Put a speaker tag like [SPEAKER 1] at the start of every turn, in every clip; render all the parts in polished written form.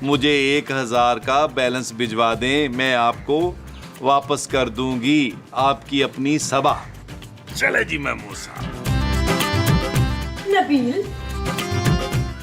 [SPEAKER 1] मुझे 1000 का बैलेंस भिजवा दें, मैं आपको वापस कर दूंगी आपकी अपनी सबा। चले जी मैं मूसा।
[SPEAKER 2] नबील,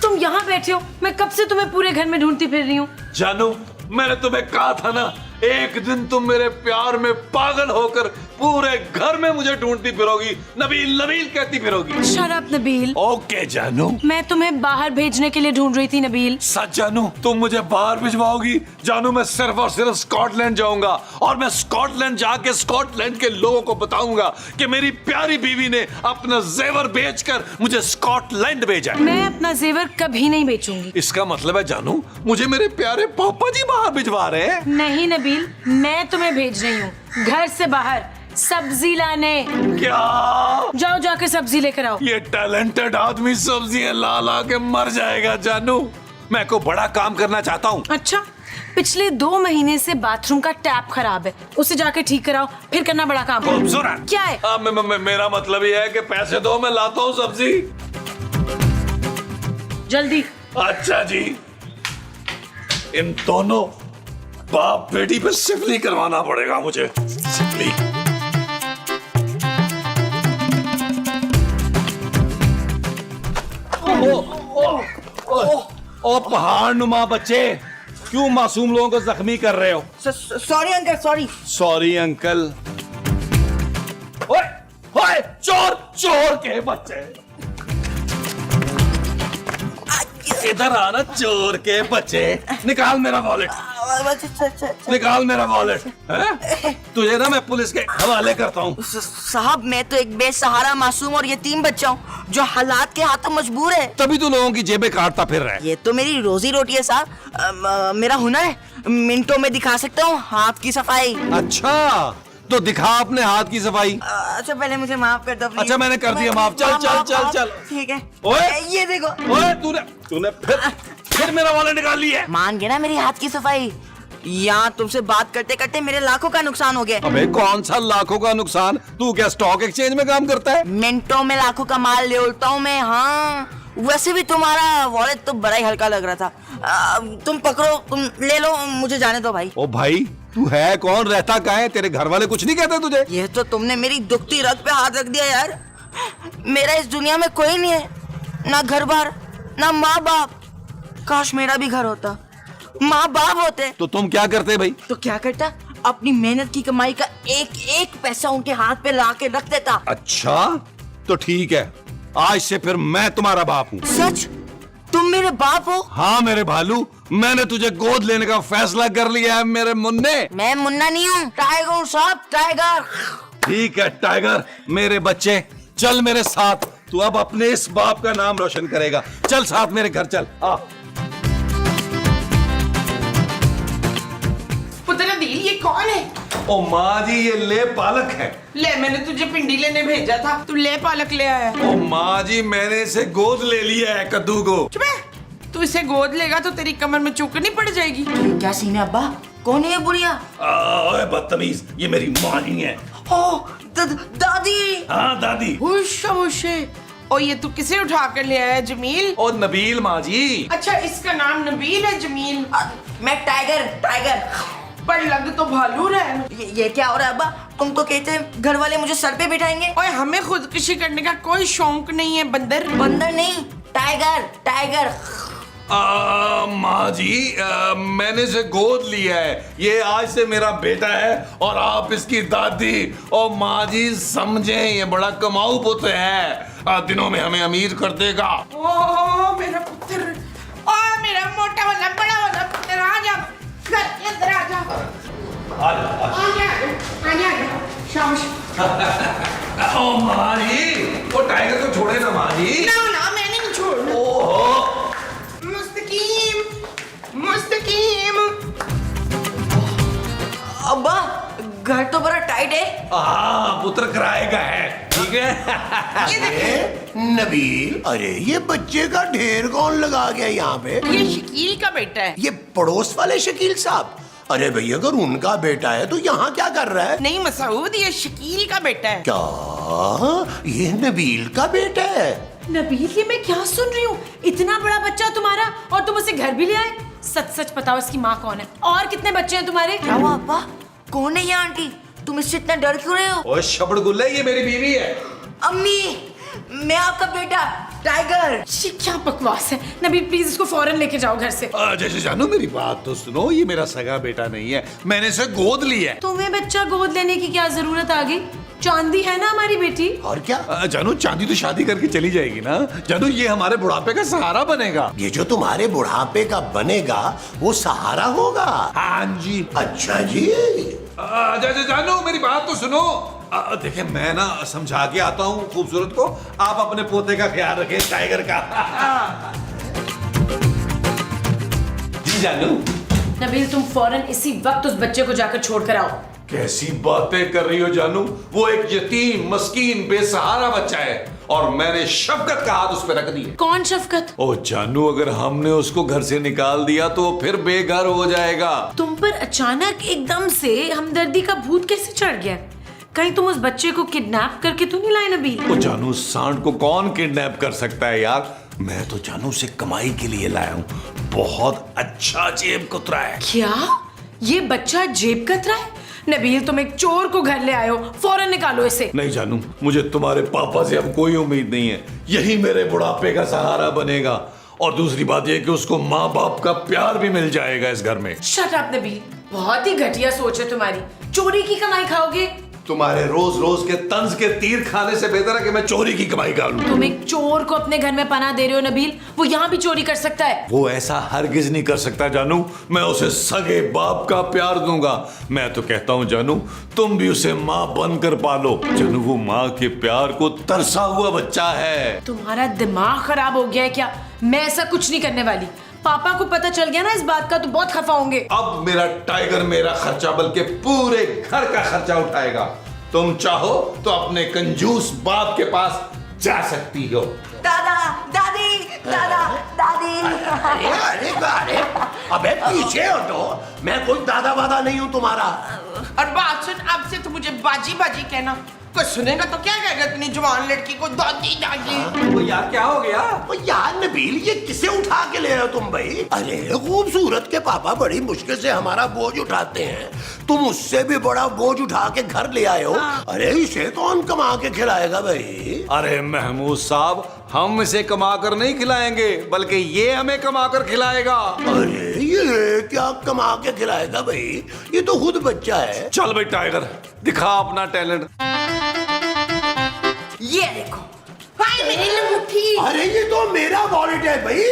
[SPEAKER 2] तुम यहाँ बैठे हो, मैं कब से तुम्हें पूरे घर में ढूंढती फिर रही हूँ।
[SPEAKER 1] जानू, मैंने तुम्हें कहा था ना, एक दिन तुम मेरे प्यार में पागल होकर पूरे घर में मुझे ढूंढती फिरोगी, नबील नबील कहती फिरोगी।
[SPEAKER 2] Shut up Nabeel.
[SPEAKER 1] ओके जानू।
[SPEAKER 2] मैं तुम्हें बाहर भेजने के लिए ढूंढ रही थी नबील।
[SPEAKER 1] सच जानू, तुम मुझे बाहर भिजवाओगी? जानू, मैं सिर्फ और सिर्फ स्कॉटलैंड जाऊंगा और मैं स्कॉटलैंड जाके स्कॉटलैंड के लोगों को बताऊंगा कि मेरी प्यारी बीवी ने अपना जेवर बेचकर मुझे स्कॉटलैंड भेजा है।
[SPEAKER 2] मैं अपना जेवर कभी नहीं बेचूंगी।
[SPEAKER 1] इसका मतलब है जानू, मुझे मेरे प्यारे पापा जी बाहर भिजवा रहे हैं?
[SPEAKER 2] नहीं नबील, मैं तुम्हें भेज रही हूँ घर से बाहर सब्जी लाने।
[SPEAKER 1] क्या?
[SPEAKER 2] जाओ जाके सब्जी लेकर आओ।
[SPEAKER 1] ये टैलेंटेड आदमी सब्जियां ला ला के मर जाएगा जानू। मैं को बड़ा काम करना चाहता हूँ।
[SPEAKER 2] अच्छा, पिछले 2 महीने से बाथरूम का टैप खराब है, उसे जाके ठीक कराओ, फिर करना बड़ा काम।
[SPEAKER 1] खूबसूरत।
[SPEAKER 2] क्या है?
[SPEAKER 1] मेरा मतलब ये है कि पैसे दो, मैं लाता हूँ सब्जी।
[SPEAKER 2] जल्दी।
[SPEAKER 1] अच्छा जी, इन दोनों बाप बेटी पे सिफली करवाना पड़ेगा मुझे। सिफली। ओ पहाड़ नुमा बच्चे, क्यों मासूम लोगों को जख्मी कर रहे हो?
[SPEAKER 3] Sorry uncle, sorry.
[SPEAKER 1] Sorry uncle. ओए ओए, चोर चोर के बच्चे, इधर आना चोर के बच्चे। निकाल मेरा वॉलेट, निकाल मेरा वॉलेट। तुझे ना मैं पुलिस के हवाले करता हूँ।
[SPEAKER 3] साहब, मैं तो एक बेसहारा मासूम और यतीम बच्चा हूँ जो हालात के हाथों मजबूर है।
[SPEAKER 1] तभी तो लोगों की जेबें काटता फिर रहा है।
[SPEAKER 3] ये तो मेरी रोजी रोटी है साहब, मेरा हुनर है, मिनटों में दिखा सकता हूँ हाथ की सफाई।
[SPEAKER 1] अच्छा, तो दिखा अपने हाथ की सफाई।
[SPEAKER 3] अच्छा, पहले मुझे माफ कर दो प्लीज।
[SPEAKER 1] अच्छा, मैंने कर दिया माफ। चल चल चल चल।
[SPEAKER 3] ठीक है।
[SPEAKER 1] ओए,
[SPEAKER 3] ये देखो।
[SPEAKER 1] ओए, तूने फिर मेरा वॉलेट निकाल लिया।
[SPEAKER 3] मान गया ना मेरी हाथ की सफाई। यहाँ तुमसे बात करते करते मेरे लाखों का नुकसान हो गया।
[SPEAKER 1] अबे कौन सा लाखों का नुकसान? तू क्या स्टॉक एक्सचेंज में काम करता है?
[SPEAKER 3] मिनटों में लाखों का माल ले उड़ता हूँ मैं। हाँ, वैसे भी तुम्हारा वॉलेट तो बड़ा ही हल्का लग रहा था। तुम पकड़ो, तुम ले लो, मुझे जाने दो भाई।
[SPEAKER 1] ओ भाई, तू है कौन, रहता कहाँ है? तेरे घर वाले कुछ नहीं कहते तुझे?
[SPEAKER 3] ये तो तुमने मेरी दुखती रग पे हाथ रख दिया यार। मेरा इस दुनिया में कोई नहीं है, ना घर बार, ना माँ बाप। काश मेरा भी घर होता, माँ बाप होते।
[SPEAKER 1] तो तुम क्या करते भाई?
[SPEAKER 3] तो क्या करता, अपनी मेहनत की कमाई का एक एक पैसा उनके हाथ पे ला के रख देता।
[SPEAKER 1] अच्छा, तो ठीक है, आज से फिर मैं तुम्हारा बाप हूँ।
[SPEAKER 3] सच? तुम मेरे बाप हो?
[SPEAKER 1] हाँ मेरे भालू, मैंने तुझे गोद लेने का फैसला कर लिया है मेरे मुन्ने।
[SPEAKER 3] मैं मुन्ना नहीं हूँ, टाइगर हूँ साहब, टाइगर।
[SPEAKER 1] ठीक है टाइगर, मेरे बच्चे चल मेरे साथ। तू अब अपने इस बाप का नाम रोशन करेगा। चल साथ मेरे घर चल। आ
[SPEAKER 4] पुत्र नबील, ये कौन है?
[SPEAKER 1] ओ माँ जी, ये ले पालक है।
[SPEAKER 4] ले, मैंने तुझे पिंडी लेने भेजा था, तू ले पालक ले आया।
[SPEAKER 1] ओ माँ जी, मैंने इसे गोद ले लिया है कद्दू को।
[SPEAKER 4] चुप है, तू इसे गोद लेगा तो तेरी कमर में चूकनी पड़ जाएगी।
[SPEAKER 3] क्या सीन है अब्बा? कौन है ये बुढ़िया?
[SPEAKER 1] ओए बदतमीज, ये मेरी माँ ही है।
[SPEAKER 3] ओ, दादी।
[SPEAKER 1] हाँ दादी।
[SPEAKER 4] और ये तू किसे उठा कर ले आया जमील?
[SPEAKER 1] ओ नबील माँ जी।
[SPEAKER 4] अच्छा, इसका नाम नबील है जमील?
[SPEAKER 3] मैं टाइगर, टाइगर।
[SPEAKER 4] पर लग तो भालू रहा है।
[SPEAKER 3] ये क्या हो रहा है अब्बा? तुम तो कहते हैं घर वाले मुझे सर पे बिठाएंगे।
[SPEAKER 4] ओए, हमें खुदकुशी करने का कोई शौक नहीं है बंदर।
[SPEAKER 3] बंदर नहीं, टाइगर, टाइगर।
[SPEAKER 1] माँ जी, मैंने इसे गोद लिया है, ये आज से मेरा बेटा है और आप इसकी दादी। और माँ जी समझे, ये बड़ा कमाऊ पुत्र है, दिनों में हमें अमीर कर देगा।
[SPEAKER 4] ओ मेरा पुत्र, ओ मेरा मोटा वाला बड़ा वाला पुत्र, आ जा घर के अंदर, आ जा। शाबाश।
[SPEAKER 1] ओ माँ जी, वो टाइगर को छोड़े ना माँ जी।
[SPEAKER 4] ना, मैं नहीं छोड़ना।
[SPEAKER 1] ओहो,
[SPEAKER 4] मुस्तकीम।
[SPEAKER 3] अब्बा, घर तो बड़ा टाइट है।
[SPEAKER 1] हाँ, पुत्र किराए का है, ठीक है।
[SPEAKER 4] ये देखो,
[SPEAKER 5] नबील, अरे ये बच्चे का ढेर कौन लगा गया यहाँ पे?
[SPEAKER 4] ये शकील का बेटा है।
[SPEAKER 5] ये पड़ोस वाले शकील साहब। अरे भैया, अगर उनका बेटा है तो यहाँ क्या कर रहा है?
[SPEAKER 4] नहीं मसूद, ये शकील का बेटा है।
[SPEAKER 5] क्या ये नबील का बेटा है?
[SPEAKER 2] नबील, ये मैं क्या सुन रही हूँ? इतना बड़ा बच्चा तुम्हारा और तुम उसे घर भी ले आए? सच सच बताओ इसकी माँ कौन है और कितने बच्चे हैं तुम्हारे?
[SPEAKER 3] क्या हुआ अब्बा? कौन है ये आंटी? तुम इससे इतना डर क्यों रहे हो?
[SPEAKER 1] ओए शबड़गुल्ले, ये मेरी बीवी है।
[SPEAKER 3] अम्मी, मैं आपका बेटा टाइगर।
[SPEAKER 2] ये क्या बकवास है? नबील प्लीज इसको फौरन लेके जाओ घर से।
[SPEAKER 1] जैसे जानू, मेरी बात तो सुनो, ये मेरा सगा बेटा नहीं है, मैंने इसे गोद लिया है।
[SPEAKER 2] तुम्हें बच्चा गोद लेने की क्या जरूरत आ गई? चांदी है ना हमारी बेटी।
[SPEAKER 5] और क्या?
[SPEAKER 1] जानू, चांदी तो शादी करके चली जाएगी ना। जानू, ये हमारे बुढ़ापे का सहारा बनेगा।
[SPEAKER 5] ये जो तुम्हारे बुढ़ापे का बनेगा वो सहारा होगा।
[SPEAKER 1] हाँ जी।
[SPEAKER 5] अच्छा जी।
[SPEAKER 1] जैसे जानू, मेरी बात तो सुनो। देखिए, मैं ना समझा के आता हूँ खूबसूरत को, आप अपने पोते का ख्याल रखें, टाइगर का। जी जानू।
[SPEAKER 2] नबील तुम फौरन इसी वक्त उस बच्चे को जाकर छोड़ कर आओ।
[SPEAKER 1] कैसी बातें कर रही हो जानू? वो एक यतीम, मस्कीन, बेसहारा बच्चा है और मैंने शफकत का हाथ उस पर रख दिया।
[SPEAKER 2] कौन शफकत?
[SPEAKER 1] ओ जानू, अगर हमने उसको घर से निकाल दिया तो फिर बेघर हो जाएगा।
[SPEAKER 2] तुम पर अचानक एकदम से हमदर्दी का भूत कैसे चढ़ गया? कहीं तुम उस बच्चे को किडनैप करके तो नहीं लाए नबील?
[SPEAKER 1] ओ जानू, सांड को कौन किडनैप कर सकता है यार? मैं तो जानू से कमाई के लिए लाया हूँ। बहुत अच्छा जेब कुतरा है।
[SPEAKER 2] क्या ये बच्चा जेब कतरा है? नबील तुम एक चोर को घर ले आए हो, फौरन निकालो इसे।
[SPEAKER 1] नहीं जानू, मुझे तुम्हारे पापा से अब कोई उम्मीद नहीं है। यही मेरे बुढ़ापे का सहारा बनेगा। और दूसरी बात यह कि उसको माँ बाप का प्यार भी मिल जाएगा इस घर में।
[SPEAKER 2] शट अप नबील, बहुत ही घटिया सोच है तुम्हारी। चोरी की कमाई खाओगे?
[SPEAKER 1] तुम्हारे रोज रोज के तंज के तीर खाने से बेहतर है कि मैं चोरी की कमाई कर लूं।
[SPEAKER 2] तुम एक चोर को अपने घर में पनाह दे रहे हो नबील। वो यहाँ भी चोरी कर सकता है।
[SPEAKER 1] वो ऐसा हरगिज नहीं कर सकता जानू। मैं उसे सगे बाप का प्यार दूंगा। मैं तो कहता हूँ जानू, तुम भी उसे माँ बनकर पालो। जानू, वो माँ के प्यार को तरसा हुआ बच्चा है।
[SPEAKER 2] तुम्हारा दिमाग खराब हो गया है क्या? मैं ऐसा कुछ नहीं करने वाली। पापा को पता चल गया ना इस बात का तो बहुत खफा होंगे।
[SPEAKER 1] अब मेरा टाइगर मेरा खर्चा बल्कि पूरे घर का खर्चा उठाएगा। तुम चाहो तो अपने कंजूस बाप के पास जा सकती हो।
[SPEAKER 3] दादा, दादी, दादा, दादी।
[SPEAKER 5] अरे अरे अरे, अबे पीछे हटो। मैं कोई दादा वादा नहीं हूँ तुम्हारा।
[SPEAKER 4] और बात सुन, अब से तो मुझे बाजी बाजी कहना। कोई सुनेगा तो क्या कहेगा इतनी जवान लड़की को दादी दादी?
[SPEAKER 1] वो यार, क्या हो गया?
[SPEAKER 5] ओ यार नबील, ये किसे उठा के ले रहे हो तुम भाई? अरे खूबसूरत के पापा बड़ी मुश्किल से हमारा बोझ उठाते हैं, तुम उससे भी बड़ा बोझ उठा के घर ले आए हो। अरे इसे कौन कमा के खिलाएगा भाई?
[SPEAKER 1] अरे महमूद साहब, हम इसे कमा कर नहीं खिलाएंगे, बल्कि ये हमें कमा कर खिलाएगा।
[SPEAKER 5] अरे ये क्या कमा के खिलाएगा भाई? ये तो खुद बच्चा है।
[SPEAKER 1] चल भाई टाइगर, दिखा अपना टैलेंट।
[SPEAKER 3] ये देखो।
[SPEAKER 4] हाय मेरी लंगूठी।
[SPEAKER 5] अरे ये तो मेरा वॉलेट है भाई।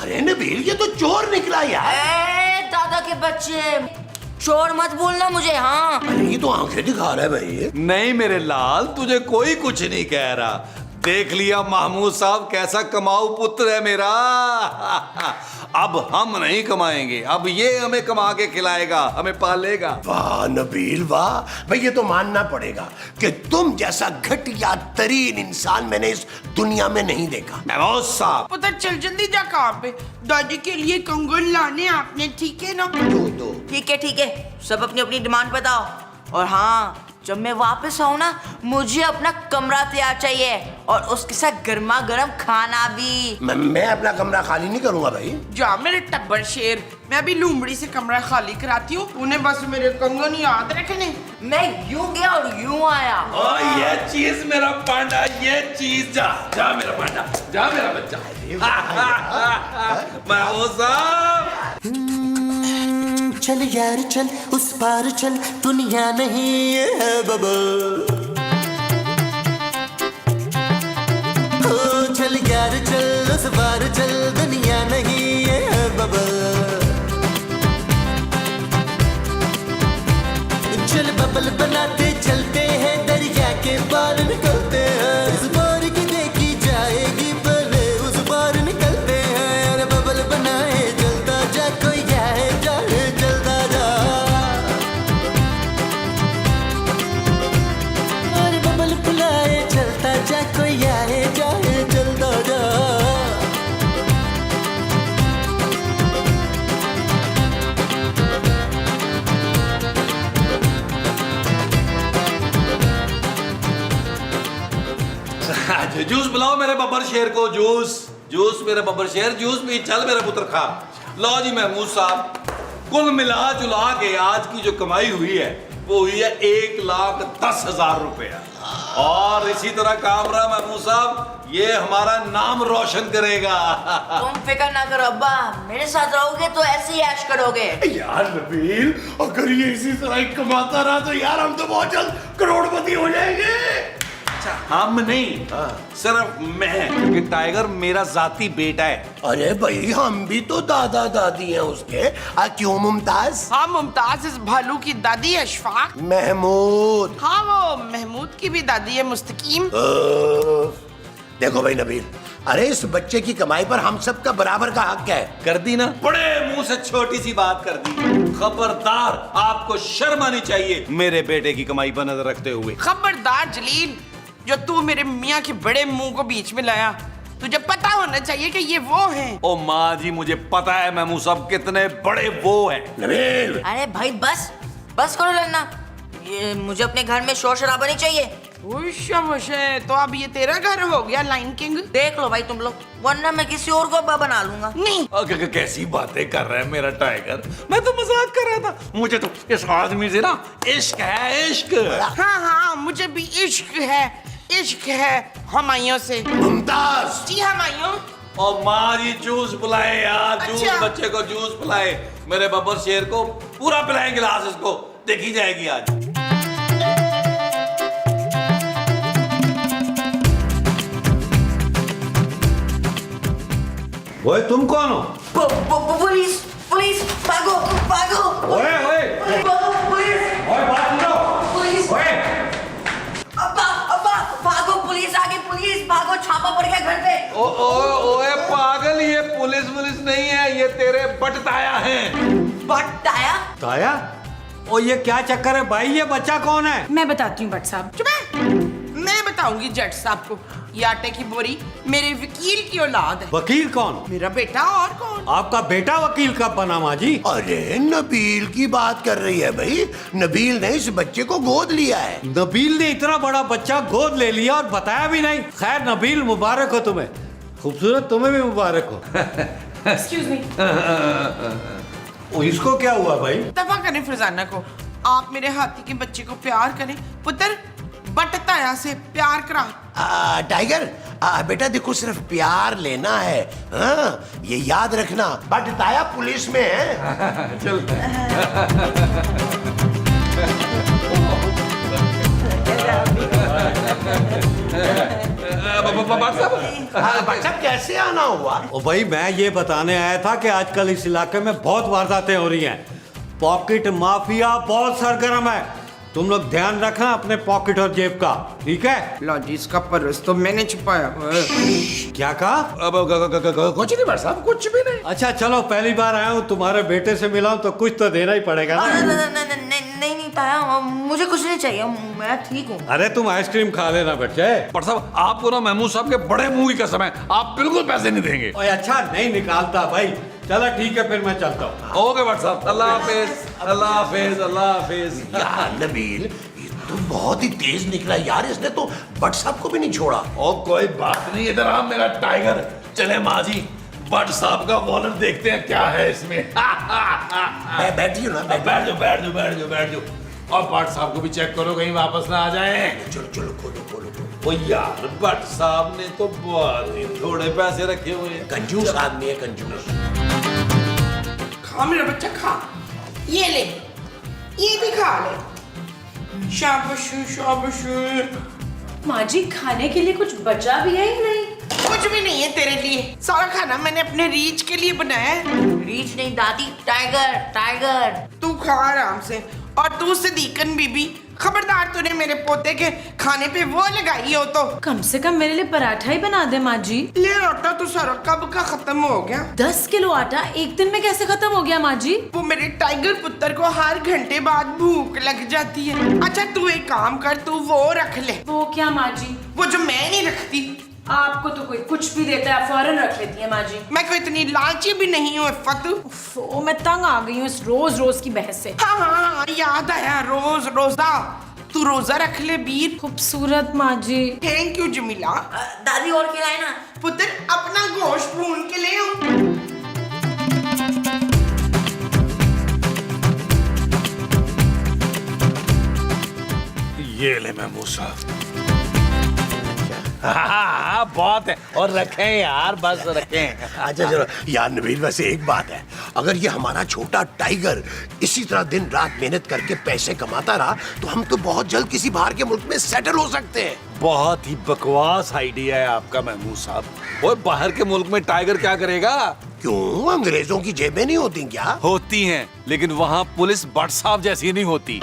[SPEAKER 5] अरे नबील, ये तो चोर निकला यार।
[SPEAKER 3] ए, दादा के बच्चे, चोर मत बोलना मुझे। हाँ,
[SPEAKER 5] अरे ये तो आंखें दिखा रहा है भाई।
[SPEAKER 1] नहीं मेरे लाल, तुझे कोई कुछ नहीं कह रहा। देख लिया महमूद साहब, कैसा कमाऊ पुत्र है मेरा। अब हम नहीं कमाएंगे, अब ये हमें कमा के खिलाएगा, हमें पालेगा।
[SPEAKER 5] वाह नबील वाह, भाई ये तो मानना पड़ेगा कि तुम जैसा घटिया तरीन इंसान मैंने इस दुनिया में नहीं देखा।
[SPEAKER 1] महमूद साहब,
[SPEAKER 4] पता चल, जल्दी जा। कहाँ पे? दादी के लिए कंगन लाने आपने, ठीक है ना?
[SPEAKER 5] दो
[SPEAKER 3] ठीक है ठीक है, सब अपनी अपनी डिमांड बताओ। और हाँ, जब मैं वापस आऊँ ना, मुझे अपना कमरा तैयार चाहिए और उसके साथ गर्मा गर्म खाना भी।
[SPEAKER 5] मैं अपना कमरा खाली नहीं करूंगा भाई।
[SPEAKER 4] जा मेरे टब्बर शेर, मैं अभी लूमड़ी से कमरा खाली कराती हूँ। उन्हें बस मेरे कंगन याद रखने।
[SPEAKER 3] मैं यूं गया और यूं आया।
[SPEAKER 1] ओ ये चीज मेरा पांडा, ये चीज। जा जा मेरा पांडा, जा मेरा बच्चा। महमूद साहब,
[SPEAKER 6] चल यार चल, उस पार चल, दुनिया नहीं है बबल। ओ चल यार चल, उस पार चल, दुनिया नहीं है बबल। चल बबल बनाते चलते हैं, दरिया के पार निकलते हैं। इस बार की देखी जाएगी, पहले उस पार निकलते हैं। अरे बबल बनाए चलता जा, कोई जाए जाए चलता जा। अरे बबल बुलाए चलता जा, कोई आए जाए चलता जा।
[SPEAKER 1] जूस बुलाओ मेरे बब्बर शेर को। जूस, जूस मेरे बब्बर शेर, जूस पी। चल मेरा पुत्र खा। लो जी महमूद साहब, कुल मिला जुला के आज की जो कमाई हुई है वो हुई है 1,10,000 रुपया। और इसी तरह काम रहा महमूद साहब, ये हमारा नाम रोशन करेगा।
[SPEAKER 3] तुम फिक्र ना करो अब्बा, मेरे साथ रहोगे तो ऐसे ही ऐश करोगे।
[SPEAKER 5] यार नबील, अगर ये इसी तरह ही कमाता रहा तो यार हम तो बहुत जल्द करोड़पति हो जाएंगे।
[SPEAKER 1] हम नहीं, सिर्फ मैं, क्योंकि टाइगर मेरा जाती बेटा है।
[SPEAKER 5] अरे भाई हम भी तो दादा दादी हैं उसके। क्यों मुमताज?
[SPEAKER 4] हाँ, मुमताज इस भालू की दादी है अशफाक।
[SPEAKER 5] महमूद।
[SPEAKER 4] हाँ, वो महमूद की भी दादी है मुस्तकीम।
[SPEAKER 5] देखो भाई नबील, अरे इस बच्चे की कमाई पर हम सब का बराबर का हक है।
[SPEAKER 1] कर दी ना, बड़े मुंह से छोटी सी बात कर दी। खबरदार, आपको शर्म आनी चाहिए मेरे बेटे की कमाई पर नजर रखते हुए।
[SPEAKER 4] खबरदार जलील, जो तू मेरे मियाँ के बड़े मुंह को बीच में लाया, तुझे पता होना चाहिए कि ये वो हैं।
[SPEAKER 1] ओ माँ जी, मुझे पता है महमूद साहब कितने बड़े वो हैं।
[SPEAKER 5] नबील,
[SPEAKER 3] अरे भाई बस बस करो लड़ना, ये मुझे अपने घर में शोर शराबा नहीं चाहिए।
[SPEAKER 4] तो अब ये तेरा घर हो गया लाइन किंग।
[SPEAKER 3] देख लो भाई तुम लोग, वरना मैं किसी और को अब्बा बना लूंगा।
[SPEAKER 4] नहीं,
[SPEAKER 1] कैसी बातें कर रहा है मेरा टाइगर, मैं तो मजाक कर रहा था। मुझे तो इस आदमी से ना इश्क है, इश्क।
[SPEAKER 4] हाँ हाँ, मुझे भी इश्क है, इश्क है हमायों से।
[SPEAKER 5] मुमताज।
[SPEAKER 4] जी हमायों।
[SPEAKER 1] और माँ जी जूस पिलाए यार, जूस,
[SPEAKER 4] अच्छा।
[SPEAKER 1] बच्चे को जूस पिलाए। मेरे बब्बर शेर को पूरा पिलाए गिलास, इसको देखी जाएगी आज।
[SPEAKER 7] ओए तुम कौन हो?
[SPEAKER 3] पुलिस पुलिस, भागो भागो।
[SPEAKER 7] ओए ओए
[SPEAKER 3] पुलिस
[SPEAKER 7] ओए बात सुनो।
[SPEAKER 3] पुलिस,
[SPEAKER 7] ओए
[SPEAKER 3] अब्बा अब्बा भागो, पुलिस आ गई, पुलिस भागो, छापा पड़ गया घर पे।
[SPEAKER 1] ओए पागल, ये पुलिस नहीं है, ये तेरे बटताया हैं।
[SPEAKER 3] बताया
[SPEAKER 7] ताया, ओ ये क्या चक्कर है भाई? ये बच्चा कौन है?
[SPEAKER 2] मैं बताती हूँ भट्ट साहब।
[SPEAKER 4] चुप है। मैं बताऊंगी जज साहब को, ये आटे की बोरी मेरे वकील की औलाद है।
[SPEAKER 7] वकील कौन?
[SPEAKER 4] मेरा बेटा, और कौन?
[SPEAKER 7] आपका बेटा वकील कब बना माँ जी?
[SPEAKER 5] अरे नबील की बात कर रही है भाई। नबील ने इस बच्चे को गोद लिया है।
[SPEAKER 7] नबील ने इतना बड़ा बच्चा गोद ले लिया और बताया भी नहीं। खैर नबील, मुबारक हो तुम्हें, खूबसूरत तुम्हें भी मुबारक हो।
[SPEAKER 2] Excuse me.
[SPEAKER 7] ओ, इसको क्या हुआ भाई?
[SPEAKER 4] दफा करें फरजाना को, आप मेरे हाथी के बच्चे को प्यार करें। पुत्र, बटताया से प्यार करा।
[SPEAKER 5] टाइगर, बेटा देखो, सिर्फ प्यार लेना है। हाँ, ये याद रखना, बटताया पुलिस में है।
[SPEAKER 1] चल
[SPEAKER 5] बच्चा कैसे आना हुआ?
[SPEAKER 7] ओ भाई, मैं ये बताने आया था कि आजकल इस इलाके में बहुत वारदातें हो रही हैं। पॉकेट माफिया बहुत सरगर्म है। तुम लोग ध्यान रखना अपने पॉकेट और जेब का, ठीक है?
[SPEAKER 4] लो जी, इसका पर्स तो मैंने छुपाया।
[SPEAKER 7] क्या कहा?
[SPEAKER 1] कुछ नहीं भाई साहब, कुछ भी नहीं।
[SPEAKER 7] अच्छा चलो, पहली बार आया हूँ, तुम्हारे बेटे से मिला हूँ तो कुछ तो देना ही पड़ेगा ना।
[SPEAKER 3] नहीं ताया, मुझे कुछ नहीं चाहिए, मैं ठीक हूँ।
[SPEAKER 7] अरे तुम आइसक्रीम खा लेना बच्चे।
[SPEAKER 1] पर साहब, आपको ना महमूद साहब के बड़े मुंह की कसम है, आप बिल्कुल पैसे नहीं देंगे।
[SPEAKER 7] ओए अच्छा नहीं निकालता भाई। चलो ठीक है, फिर मैं चलता हूँ।
[SPEAKER 1] ओके भट्ट साहब, अल्लाह हाफिज, अल्लाह हाफिज, अल्लाह हाफिज।
[SPEAKER 5] यार नबील, ये तो बहुत ही तेज निकला यार, इसने तो बट साहब को भी नहीं छोड़ा।
[SPEAKER 1] और कोई बात नहीं, इधर आ मेरा टाइगर। चले माँ जी, भट्ट साहब का वॉलेट देखते हैं क्या है इसमें।
[SPEAKER 5] बैठिए ना,
[SPEAKER 1] बैठ जाओ, बैठ जाओ, बैठ जाओ, बैठ जाओ। और भट्ट साहब को भी चेक करो, कहीं वापस ना आ जाए।
[SPEAKER 5] चलो चलो, खोलो खोलो खोलो।
[SPEAKER 1] ओ यार, भट्ट साहब ने तो बहुत ही थोड़े पैसे रखे हुए हैं।
[SPEAKER 5] कंजूस आदमी है, कंजूस।
[SPEAKER 4] खा मेरा बच्चा, खा। ये ले, ये भी खा ले। शाबाश शाबाश।
[SPEAKER 2] माँ जी, खाने के लिए कुछ बचा भी है या नहीं?
[SPEAKER 4] कुछ भी नहीं है तेरे लिए, सारा खाना मैंने अपने रीच के लिए बनाया है।
[SPEAKER 3] रीच नहीं दादी, टाइगर टाइगर।
[SPEAKER 4] तू खा आराम से। और तू सदीकन बीबी, खबरदार, तूने मेरे पोते के खाने पे वो लगाई हो तो।
[SPEAKER 2] कम से कम मेरे लिए पराठा ही बना दे माँ जी।
[SPEAKER 4] ले आटा तो सारा कब का खत्म हो गया।
[SPEAKER 2] 10 किलो आटा एक दिन में कैसे खत्म हो गया माँ जी?
[SPEAKER 4] वो मेरे टाइगर पुत्र को हर घंटे बाद भूख लग जाती है। अच्छा तू एक काम कर, तू वो रख ले,
[SPEAKER 2] वो क्या माँ जी?
[SPEAKER 4] वो जो मैं नहीं रखती।
[SPEAKER 2] आपको तो कोई कुछ भी देता है, फौरन रख लेती है माँ जी।
[SPEAKER 4] मैं कोई इतनी लालची भी नहीं हूँ फतू।
[SPEAKER 2] ओ, मैं तंग आ गई हूँ इस रोज रोज की बहस से।
[SPEAKER 4] हाँ हाँ, याद आया, रोज रोजा। तू रोजा रख ले वीर।
[SPEAKER 2] खूबसूरत माँ जी।
[SPEAKER 4] Thank you Jamila.
[SPEAKER 3] दादी और खिलाए ना।
[SPEAKER 4] पुत्र, अपना गोश्त भून के ले आओ।
[SPEAKER 1] ये ले महमूद साहब। हाँ, बहुत है। और रखें यार, बस रखें।
[SPEAKER 5] अच्छा चलो यार नबील, वैसे एक बात है, अगर ये हमारा छोटा टाइगर इसी तरह दिन रात मेहनत करके पैसे कमाता रहा तो हम तो बहुत जल्द किसी बाहर के मुल्क में सेटल हो सकते हैं।
[SPEAKER 1] बहुत ही बकवास आइडिया है आपका महमूद साहब। वो बाहर के मुल्क में टाइगर क्या करेगा?
[SPEAKER 5] क्यों, अंग्रेजों की जेबें नहीं होती क्या?
[SPEAKER 1] होती हैं, लेकिन वहाँ पुलिस भट्ट साहब जैसी नहीं होती।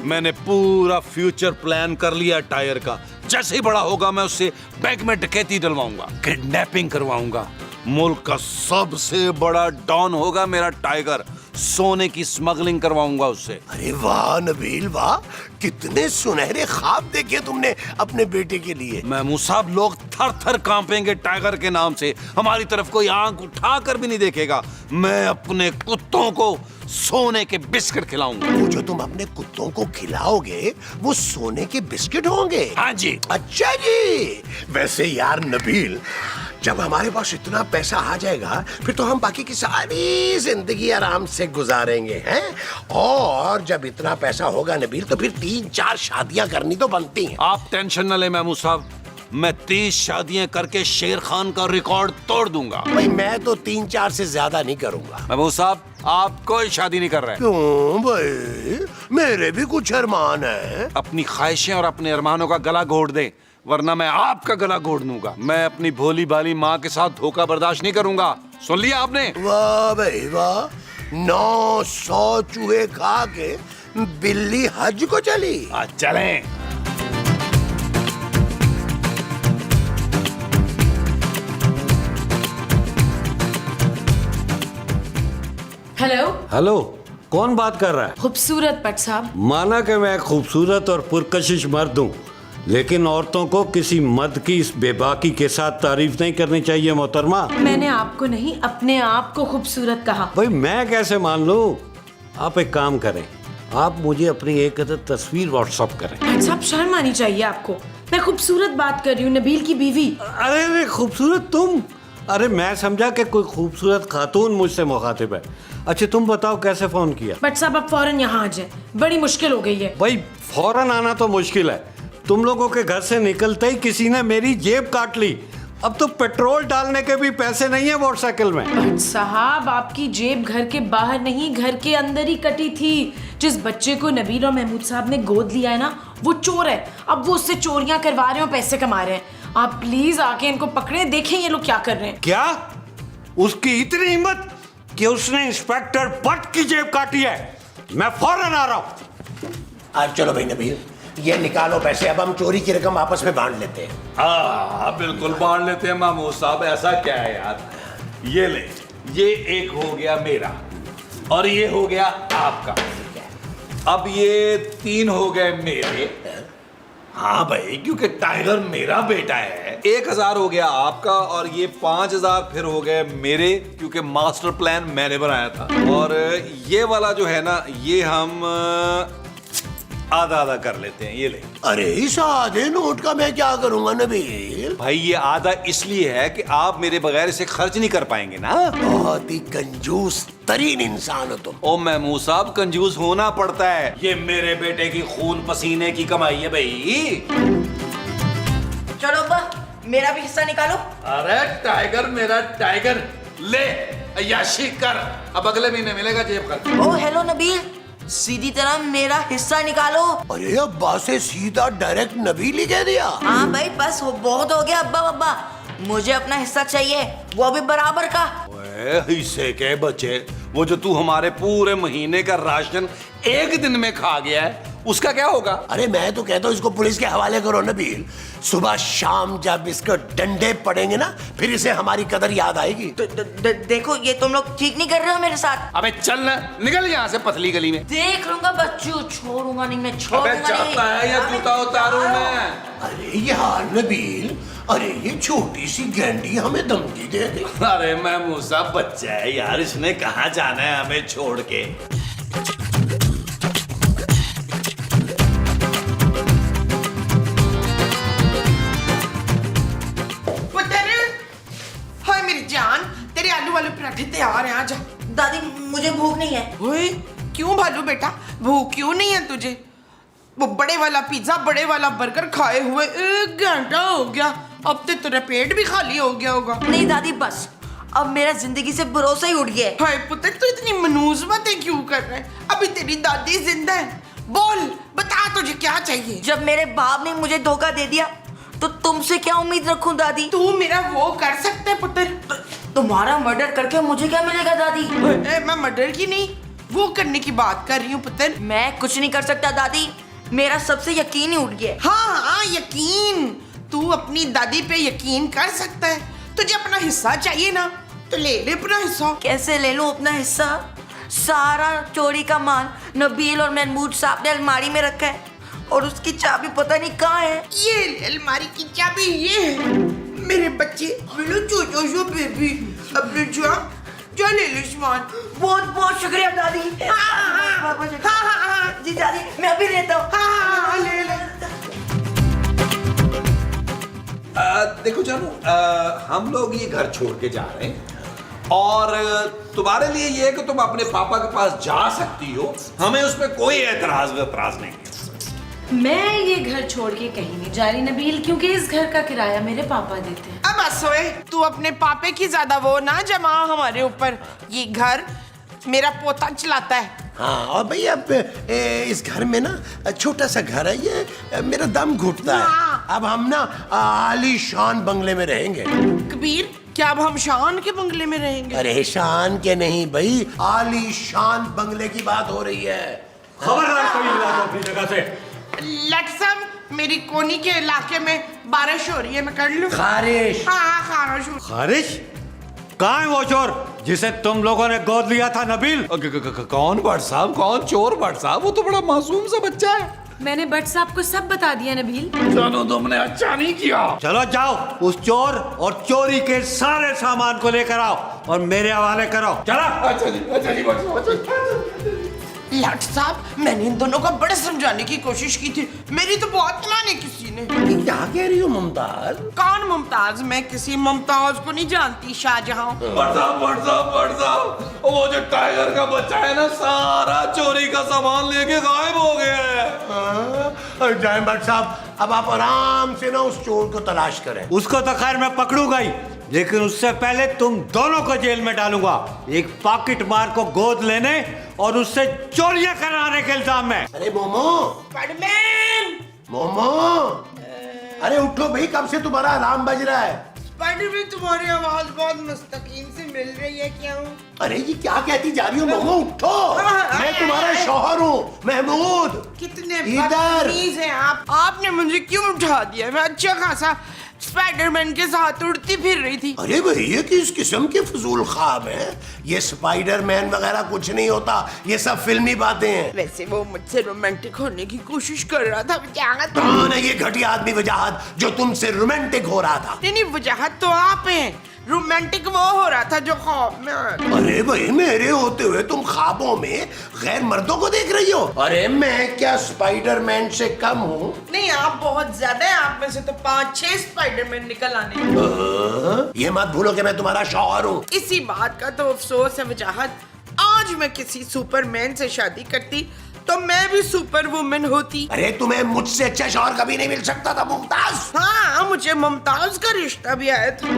[SPEAKER 1] मैंने पूरा फ्यूचर प्लान कर लिया टाइगर का। जैसे ही बड़ा होगा मैं उससे बैंक में डकैती डलवाऊंगा, किडनैपिंग करवाऊंगा। मुल्क का सबसे बड़ा डॉन होगा मेरा टाइगर। सोने की स्मगलिंग करवाऊंगा उससे।
[SPEAKER 5] अरे वाह नबील वाह, कितने सुनहरे ख्वाब देखे तुमने अपने बेटे के लिए।
[SPEAKER 1] महमूद साहब, लोग थर थर कांपेंगे टाइगर के नाम से। हमारी तरफ कोई आंख उठाकर भी नहीं देखेगा। मैं अपने कुत्तों को सोने के बिस्किट खिलाऊंगा।
[SPEAKER 5] वो जो तुम अपने कुत्तों को खिलाओगे वो सोने के बिस्किट होंगे?
[SPEAKER 1] हाँ जी।
[SPEAKER 5] अच्छा जी। वैसे यार नबील, जब हमारे पास इतना पैसा आ जाएगा फिर तो हम बाकी की सारी जिंदगी आराम से गुजारेंगे हैं। और जब इतना पैसा होगा नबील तो फिर 3-4 शादियां करनी तो बनती हैं।
[SPEAKER 1] आप टेंशन न ले महमूद साहब, मैं 30 शादियां करके शेर खान का रिकॉर्ड तोड़ दूंगा।
[SPEAKER 5] भाई मैं तो 3-4 से ज्यादा नहीं करूंगा।
[SPEAKER 1] महमूद साहब, आप कोई शादी नहीं कर रहे।
[SPEAKER 5] क्यों भाई, मेरे भी कुछ अरमान है।
[SPEAKER 1] अपनी ख्वाहिशें और अपने अरमानों का गला घोट दें, वरना मैं आपका गला घोट दूंगा। मैं अपनी भोली भाली माँ के साथ धोखा बर्दाश्त नहीं करूंगा। सुन लिया आपने?
[SPEAKER 5] वाह भाई वाह, 900 चूहे खा के बिल्ली हज को चली।
[SPEAKER 1] चलें।
[SPEAKER 2] हेलो।
[SPEAKER 7] हेलो, कौन बात कर रहा है?
[SPEAKER 2] खूबसूरत भट्ट साहब।
[SPEAKER 7] माना कि मैं खूबसूरत और पुरकशिश मर्द हूँ, लेकिन औरतों को किसी मर्द की इस बेबाकी के साथ तारीफ नहीं करनी चाहिए मोहतरमा।
[SPEAKER 2] मैंने आपको नहीं, अपने आप को खूबसूरत कहा।
[SPEAKER 7] भाई मैं कैसे मान लूं? आप एक काम करें, आप मुझे अपनी एक तस्वीर व्हाट्सएप करें।
[SPEAKER 2] भट्ट साहब, शर्म आनी चाहिए आपको। मैं खूबसूरत बात कर रही हूँ, नबील की बीवी।
[SPEAKER 7] अरे खूबसूरत तुम? अरे मैं समझा कि कोई खूबसूरत खातून मुझसे मुखातिब है। अच्छा तुम बताओ कैसे फोन किया?
[SPEAKER 2] भट्ट साहब, अब फौरन यहाँ आ जाए, बड़ी मुश्किल हो गई है।
[SPEAKER 7] भाई फौरन आना तो मुश्किल है। तुम लोगों के घर से निकलते ही किसी ने मेरी जेब काट ली। अब तो पेट्रोल डालने के भी पैसे नहीं है मोटरसाइकिल में।
[SPEAKER 2] भट्ट साहब, आपकी जेब घर के बाहर नहीं, घर के अंदर ही कटी थी। जिस बच्चे को नबील और महमूद साहब ने गोद लिया है ना, वो चोर है। अब वो उससे चोरियां करवा रहे हैं और पैसे कमा रहे हैं। आप प्लीज आके इनको पकड़े, देखें ये लोग क्या कर रहे हैं।
[SPEAKER 7] क्या? उसकी इतनी हिम्मत कि उसने इंस्पेक्टर भट्ट की जेब काटी है? मैं फौरन आ रहा हूँ।
[SPEAKER 5] अब चलो भाई नबील, ये निकालो पैसे, अब हम चोरी की रकम आपस में बांट लेते हैं।
[SPEAKER 1] हाँ बिल्कुल बांट लेते हैं महमूद साहब। ऐसा क्या है यार, ये ले, ये एक हो गया मेरा और ये हो गया आपका। अब ये 3 हो गए मेरे। हाँ भाई, क्योंकि टाइगर मेरा बेटा है। 1000 हो गया आपका और ये 5000 फिर हो गए मेरे, क्योंकि मास्टर प्लान मैंने बनाया था। और ये वाला जो है ना, ये हम आधा आधा कर लेते हैं। ये ले।
[SPEAKER 5] अरे इस आधे नोट का मैं क्या करूंगा नबील?
[SPEAKER 1] भाई ये आधा इसलिए है कि आप मेरे बगैर इसे खर्च नहीं कर पाएंगे ना।
[SPEAKER 5] बहुत ही कंजूस तरीन इंसान हो तुम।
[SPEAKER 1] ओ महमूद साहब, कंजूस होना पड़ता है। ये मेरे बेटे की खून पसीने की कमाई है भाई।
[SPEAKER 3] चलो अब्बा, मेरा भी हिस्सा निकालो।
[SPEAKER 1] अरे टाइगर मेरा टाइगर, ले अय्याशी कर। अब अगले महीने मिलेगा जेब खर्च।
[SPEAKER 3] ओ हेलो नबील, सीधी तरह मेरा हिस्सा निकालो।
[SPEAKER 5] अरे अब्बा से सीधा डायरेक्ट नबील ही कह दिया।
[SPEAKER 3] हाँ भाई बस बहुत हो गया अब्बा अब्बा, मुझे अपना हिस्सा चाहिए, वो भी बराबर का।
[SPEAKER 1] ओए हिस्से के बच्चे, वो जो तू हमारे पूरे महीने का राशन एक दिन में खा गया है, उसका क्या होगा?
[SPEAKER 5] अरे मैं तो कहता हूँ इसको पुलिस के हवाले करो नबील। सुबह शाम जब इसको डंडे पड़ेंगे ना, फिर इसे हमारी कदर याद आएगी।
[SPEAKER 3] देखो ये तुम लोग ठीक नहीं कर रहे हो मेरे साथ।
[SPEAKER 1] अबे चल ना, निकल यहाँ से पतली गली में।
[SPEAKER 3] देख लूंगा बच्चू, छोड़ूंगा नहीं मैं,
[SPEAKER 1] अबे
[SPEAKER 3] छोड़ूंगा नहीं।
[SPEAKER 1] चाहता है या जूता उतारूं मैं?
[SPEAKER 5] अरे यार नबील, अरे ये छोटी सी गेंडी हमें धमकी दे दे।
[SPEAKER 1] अरे महमूद साहब बच्चा है यार, इसने कहाँ जाना है हमें छोड़ के।
[SPEAKER 4] पुत्र, हाय मेरी जान, तेरे आलू वाले पराठे तैयार हैं, आजा।
[SPEAKER 3] दादी मुझे भूख नहीं है।
[SPEAKER 4] ओए क्यों भालू बेटा, भूख क्यों नहीं है तुझे? वो बड़े वाला पिज्जा, बड़े वाला बर्गर खाए हुए 1 घंटा हो गया। अब तो तेरा पेट भी खाली हो गया होगा।
[SPEAKER 3] नहीं दादी बस, अब मेरा जिंदगी से भरोसा ही उठ गया है।
[SPEAKER 4] हाय पुत्र, तू इतनी मनूज बातें क्यों कर रहा है? अभी तेरी दादी जिंदा है। बोल, बता तुझे क्या चाहिए?
[SPEAKER 3] जब मेरे बाप ने मुझे धोखा दे दिया तो तुमसे क्या उम्मीद रखूं दादी?
[SPEAKER 4] तू मेरा वो कर सकता है पुत्र?
[SPEAKER 3] तुम्हारा मर्डर करके मुझे क्या मिलेगा दादी?
[SPEAKER 4] मैं मर्डर की नहीं, वो करने की बात कर रही हूँ पुत्र।
[SPEAKER 3] मैं कुछ नहीं कर सकता दादी, मेरा सबसे यकीन ही उठ गया।
[SPEAKER 4] हाँ हाँ, यकीन। तू अपनी दादी पे यकीन कर सकता है। तुझे अपना हिस्सा चाहिए ना, तो ले ले अपना हिस्सा।
[SPEAKER 3] कैसे ले लूं अपना हिस्सा? सारा चोरी का माल नबील और महमूद साहब ने अलमारी में रखा है और उसकी चाबी पता नहीं कहाँ है।
[SPEAKER 4] ये ले अलमारी की चाबी, ये है। मेरे बच्चे, मिलो चो बेबी, अपने जा ले लो सामान।
[SPEAKER 3] बहुत बहुत शुक्रिया दादी।
[SPEAKER 4] हाँ,
[SPEAKER 3] जी दादी, मैं अभी लेता हूँ।
[SPEAKER 4] हाँ, ले ले।
[SPEAKER 1] देखो जानू, हम लोग ये घर छोड़ के जा रहे हैं और तुम्हारे लिए ये है कि तुम अपने पापा के पास जा सकती हो। हमें उस पर कोई एतराज नहीं है।
[SPEAKER 2] मैं ये घर छोड़ के कहीं नहीं जा रही नबील, क्योंकि इस घर का किराया मेरे पापा देते हैं।
[SPEAKER 4] अब असोए, तू अपने पापे की ज्यादा वो ना जमा हमारे ऊपर। ये घर मेरा पोता चलाता है।
[SPEAKER 5] हाँ, और भाई अब इस घर में ना छोटा सा घर है, ये मेरा दम घुटता है।
[SPEAKER 4] हाँ।
[SPEAKER 5] अब हम ना आलीशान बंगले में रहेंगे।
[SPEAKER 4] कबीर, क्या अब हम शान के बंगले में रहेंगे?
[SPEAKER 5] अरे शान के नहीं भाई, आलीशान बंगले की बात हो रही है।
[SPEAKER 7] खबरदार कोई हिला दो अपनी जगह से।
[SPEAKER 4] लट साहब, मेरी कोनी के इलाके में बारिश हो रही है, मैं कर लूं?
[SPEAKER 5] खारिश।
[SPEAKER 4] हाँ, खारिश।
[SPEAKER 7] खारिश? कहाँ है वो चोर जिसे तुम लोगों ने गोद लिया था नबील?
[SPEAKER 1] कौन भट्ट साहब? कौन चोर भट्ट साहब? वो तो बड़ा मासूम सा बच्चा है।
[SPEAKER 2] मैंने भट्ट साहब को सब बता दिया नबील।
[SPEAKER 1] जानो, तुमने अच्छा नहीं किया।
[SPEAKER 7] चलो जाओ, उस चोर और चोरी के सारे सामान को लेकर आओ और मेरे हवाले करो। चलो।
[SPEAKER 1] अच्छा जी, भट्ट साहब, अच्छा।
[SPEAKER 4] लट साहब, मैंने इन दोनों को बड़े समझाने की कोशिश की थी, मेरी तो बहुत माने किसी ने।
[SPEAKER 5] ये क्या कह रही हो मुमताज?
[SPEAKER 4] कौन मुमताज? मैं किसी मुमताज को नहीं जानती, शाहजहां।
[SPEAKER 1] भट्ट साहब, वो जो टाइगर का बच्चा है ना, सारा चोरी का सामान लेके गायब हो गया है।
[SPEAKER 5] जय भट्ट साहब, अब आप आराम से ना उस चोर को तलाश करें।
[SPEAKER 7] उसको तो खैर मैं पकड़ूंगा ही, लेकिन उससे पहले तुम दोनों को जेल में डालूंगा, एक पॉकेट मार को गोद लेने और उससे चोरियां कराने के इल्जाम में।
[SPEAKER 5] अरे मोमो,
[SPEAKER 4] स्पाइडरमैन!
[SPEAKER 5] मोमो, अरे उठो भाई, कब से तुम्हारा अलार्म बज रहा है?
[SPEAKER 4] स्पाइडरमैन, तुम्हारी आवाज बहुत मुस्तकीम से मिल रही है, क्या हूँ?
[SPEAKER 5] अरे ये क्या कहती जा रही हो मोमो? उठो, मैं तुम्हारा शौहर हूँ, महमूद।
[SPEAKER 4] कितने
[SPEAKER 5] इधर।
[SPEAKER 4] बदतमीज हैं आप। आपने मुझे क्यों उठा दिया? मैं अच्छा खासा स्पाइडरमैन के साथ उड़ती फिर रही थी।
[SPEAKER 5] अरे भाई, ये किस किस्म के फजूल ख्वाब हैं? ये स्पाइडरमैन वगैरह कुछ नहीं होता, ये सब फिल्मी बातें हैं।
[SPEAKER 4] वैसे वो मुझसे रोमांटिक होने की कोशिश कर रहा था। वजाहत
[SPEAKER 5] कौन है ये घटिया आदमी वजाहत जो तुमसे रोमांटिक हो रहा था?
[SPEAKER 4] नहीं, वजाहत तो आप हैं। रोमांटिक वो हो रहा था जो ख्वाब में।
[SPEAKER 5] अरे भाई, मेरे होते हुए तुम ख्वाबों में गैर मर्दों को देख रही हो? अरे मैं क्या स्पाइडरमैन से कम हूँ?
[SPEAKER 4] नहीं, आप बहुत ज्यादा हैं। आप में से तो 5-6 स्पाइडरमैन निकल आने।
[SPEAKER 5] ये मत भूलो कि मैं तुम्हारा शौहर हूँ।
[SPEAKER 4] इसी बात का तो अफसोस है वजाहत। आज मैं किसी सुपरमैन से शादी करती तो मैं भी सुपर वुमन होती।
[SPEAKER 5] अरे तुम्हें मुझसे अच्छा शौहर कभी नहीं मिल सकता था मुमताज।
[SPEAKER 4] हाँ, मुझे मुमताज का रिश्ता भी आया था,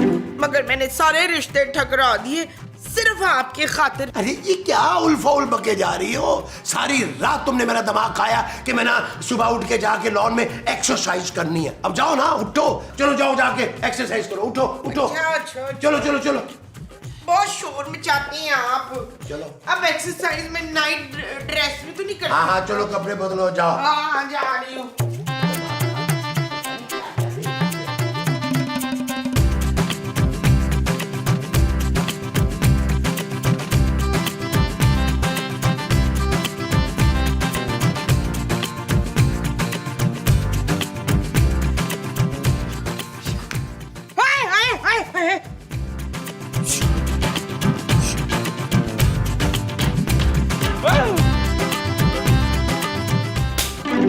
[SPEAKER 4] मगर मैंने सारे रिश्ते ठकरा दिए सिर्फ आपके खातिर।
[SPEAKER 5] अरे ये क्या उल्फाउल बके जा रही हो? सारी रात तुमने मेरा दिमाग खाया कि मैं ना सुबह उठ के जाके लॉन में एक्सरसाइज करनी है। अब जाओ ना, उठो, चलो जाओ जाके एक्सरसाइज करो। उठो उठो,
[SPEAKER 4] अच्छा,
[SPEAKER 5] चलो चलो चलो।
[SPEAKER 4] बहुत शोर मचाती हैं आप।
[SPEAKER 5] चलो।
[SPEAKER 4] अब एक्सरसाइज में नाइट ड्रेस में तो नहीं करती?
[SPEAKER 5] हाँ हाँ, चलो कपड़े बदलो, जाओ।
[SPEAKER 4] हाँ, जा रही हूँ। हाय हाय हाय हाय।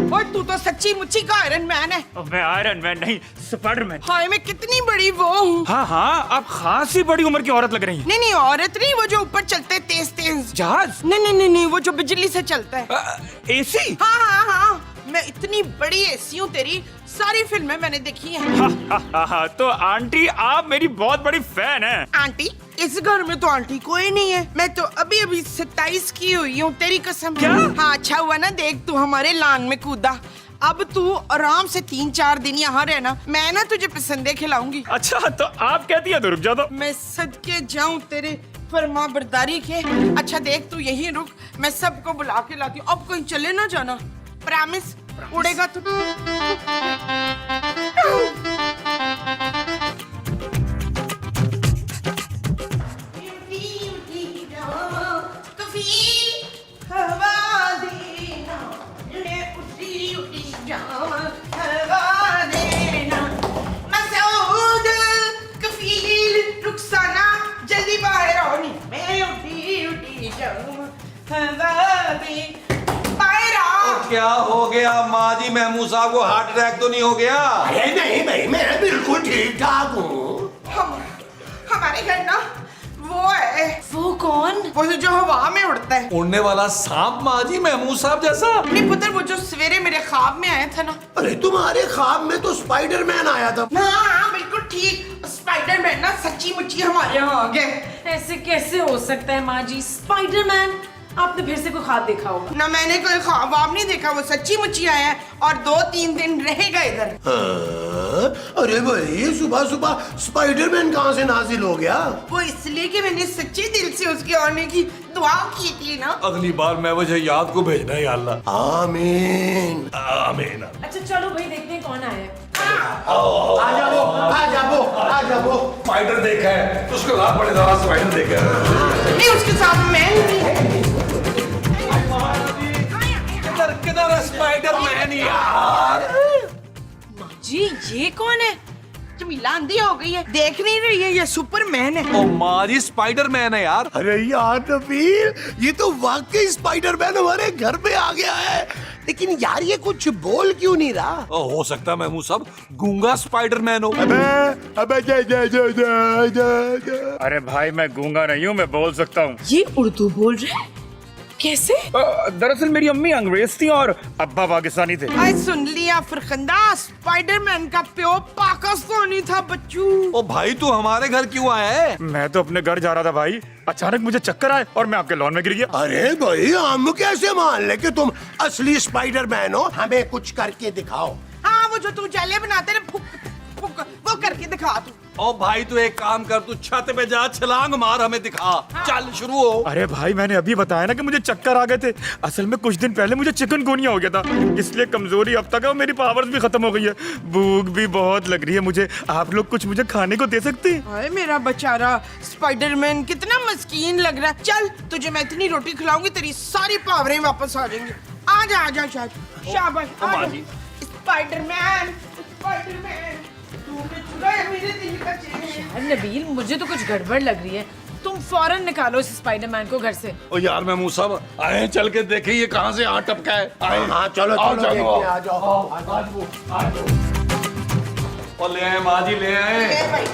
[SPEAKER 4] ओए, तू तो सच्ची मुच्ची का आयरन मैन है।
[SPEAKER 8] मैं आयरन मैन नहीं, स्पाइडरमैन।
[SPEAKER 4] हाय, मैं कितनी बड़ी वो हूँ।
[SPEAKER 8] हाँ हाँ, आप खासी बड़ी उम्र की औरत लग रही हैं।
[SPEAKER 4] नहीं नहीं, औरत नहीं, वो जो ऊपर चलते तेज तेज
[SPEAKER 8] जहाज?
[SPEAKER 4] नहीं नहीं नहीं नहीं, वो जो बिजली से चलता है।
[SPEAKER 8] एसी?
[SPEAKER 4] हाँ हाँ हाँ, मैं इतनी बड़ी एसी हूँ तेरी, सारी फिल्में मैंने देखी हैं।
[SPEAKER 8] तो आंटी आप मेरी बहुत बड़ी फैन हैं।
[SPEAKER 4] आंटी, इस घर में तो आंटी कोई नहीं है। मैं तो अभी अभी 27 की हुई हूँ, तेरी कसम।
[SPEAKER 8] क्या?
[SPEAKER 4] हाँ, अच्छा हुआ ना, देख तू हमारे लान में कूदा। अब तू आराम से 3-4 दिन यहाँ रहना, मैं ना तुझे पसंदे खिलाऊंगी।
[SPEAKER 8] अच्छा तो आप कहती है तो रुक जाओ।
[SPEAKER 4] मैं सदके जाऊं तेरे फरमा बरदारी के। अच्छा देख तू यहीं रुक, मैं सबको बुला के लाती हूँ। अब कहीं चले ना जाना, प्रॉमिस। उड़ेगा तू। जल्दी बाहर आओ नी, मैं उठी जाऊं, बाहर आओ।
[SPEAKER 1] क्या हो गया माँ जी? महमूद साहब को हार्ट अटैक तो नहीं हो गया?
[SPEAKER 5] अरे नहीं भाई, मैं बिल्कुल ठीक ठाक हूँ।
[SPEAKER 4] हमारे घर ना वो है।
[SPEAKER 2] वो कौन?
[SPEAKER 4] वो जो हवा में उड़ता है।
[SPEAKER 1] उड़ने वाला सांप माँ जी, महमूद साहब जैसा?
[SPEAKER 4] नहीं पुत्र, वो जो सवेरे मेरे ख्वाब में आया था ना।
[SPEAKER 5] अरे तुम्हारे ख्वाब में तो स्पाइडरमैन आया था।
[SPEAKER 4] हाँ बिल्कुल ठीक, स्पाइडरमैन ना सच्ची मुच्ची हमारे यहाँ आ गए।
[SPEAKER 2] ऐसे कैसे हो सकता है माँ जी? स्पाइडरमैन? आपने फिर से कोई ख्वाब देखा होगा।
[SPEAKER 4] ना मैंने कोई ख्वाब नहीं देखा, वो सच्ची मुच्ची आया है और 2-3 दिन रहेगा इधर।
[SPEAKER 5] हाँ? अरे भाई, सुबह सुबह स्पाइडरमैन कहाँ से नाजिल हो गया?
[SPEAKER 4] वो इसलिए कि मैंने सच्चे दिल से उसके आने की दुआ की थी ना।
[SPEAKER 1] अगली बार मैं वजह याद को भेजना है, या अल्लाह।
[SPEAKER 5] आमीन।
[SPEAKER 1] आमीन।
[SPEAKER 2] अच्छा चलो भाई, देखते हैं कौन आया है।
[SPEAKER 5] आ जाओ।
[SPEAKER 1] स्पाइडर देखा है तो उसको लाभ पड़ेगा। स्पाइडर देखा है।
[SPEAKER 4] नहीं, उसके साथ मैं भी है।
[SPEAKER 1] किधर है स्पाइडरमैन यार?
[SPEAKER 2] माँ जी ये कौन है?
[SPEAKER 4] जमीला अंधी हो गई है, देख नहीं रही है, ये सुपरमैन है।
[SPEAKER 1] ओ माँ जी, स्पाइडरमैन है यार।
[SPEAKER 5] अरे यार नबील, ये तो वाकई स्पाइडरमैन हमारे घर पे आ गया है। लेकिन यार ये कुछ बोल क्यों नहीं रहा?
[SPEAKER 1] हो सकता है महमूद साहब गूंगा स्पाइडरमैन हो।
[SPEAKER 5] अबे
[SPEAKER 8] अरे भाई मैं गूंगा नहीं हूँ, मैं बोल सकता हूँ।
[SPEAKER 2] ये उर्दू बोल रहे हैं? कैसे?
[SPEAKER 8] दरअसल मेरी अम्मी अंग्रेज थी और अब्बा पाकिस्तानी थे।
[SPEAKER 4] आई सुन लिया फरखंदा, स्पाइडरमैन का प्यो पाकिस्तानी था बच्चू।
[SPEAKER 1] ओ भाई, तू हमारे घर क्यों आया है?
[SPEAKER 8] मैं तो अपने घर जा रहा था भाई, अचानक मुझे चक्कर आए और मैं आपके लॉन में गिर गया।
[SPEAKER 5] अरे भाई, हम कैसे मान ले कि तुम असली स्पाइडरमैन हो? हमें कुछ करके दिखाओ।
[SPEAKER 4] हाँ, वो जो तू जाले बनाते ना, फुक फुक, वो करके दिखा तू।
[SPEAKER 1] ओ भाई, तू एक काम कर, तू छत पे जा, छलांग मार, हमें दिखा। चल शुरू हो।
[SPEAKER 8] अरे भाई मैंने अभी बताया ना कि मुझे चक्कर आ गए थे। असल में कुछ दिन पहले मुझे चिकनगुनिया हो गया था, इसलिए कमजोरी अब तक है और मेरी पावर्स भी खत्म हो गई है। भूख भी बहुत लग रही है मुझे, आप लोग कुछ मुझे खाने को दे सकते हैं?
[SPEAKER 4] हाय मेरा बेचारा स्पाइडरमैन, कितना मस्कीन लग रहा है। चल तुझे मैं इतनी रोटी खिलाऊंगी, तेरी सारी पावरें वापस आ जाएंगी। आजा शाबाश। स्पाइडरमैन, तूने चुराया मेरे दिल का चैन।
[SPEAKER 2] यार नबील, मुझे तो कुछ गड़बड़ लग रही है। तुम फौरन निकालो इस स्पाइडरमैन को घर से।
[SPEAKER 1] ओ यार महमूद साहब, आए चल के देखे ये कहाँ से आ टपका है। आए।
[SPEAKER 5] हाँ चलो
[SPEAKER 1] आओ,
[SPEAKER 5] चलो, देखते हैं, आ जाओ।
[SPEAKER 1] और ले आए माँ जी, ले आए।
[SPEAKER 4] ए भाई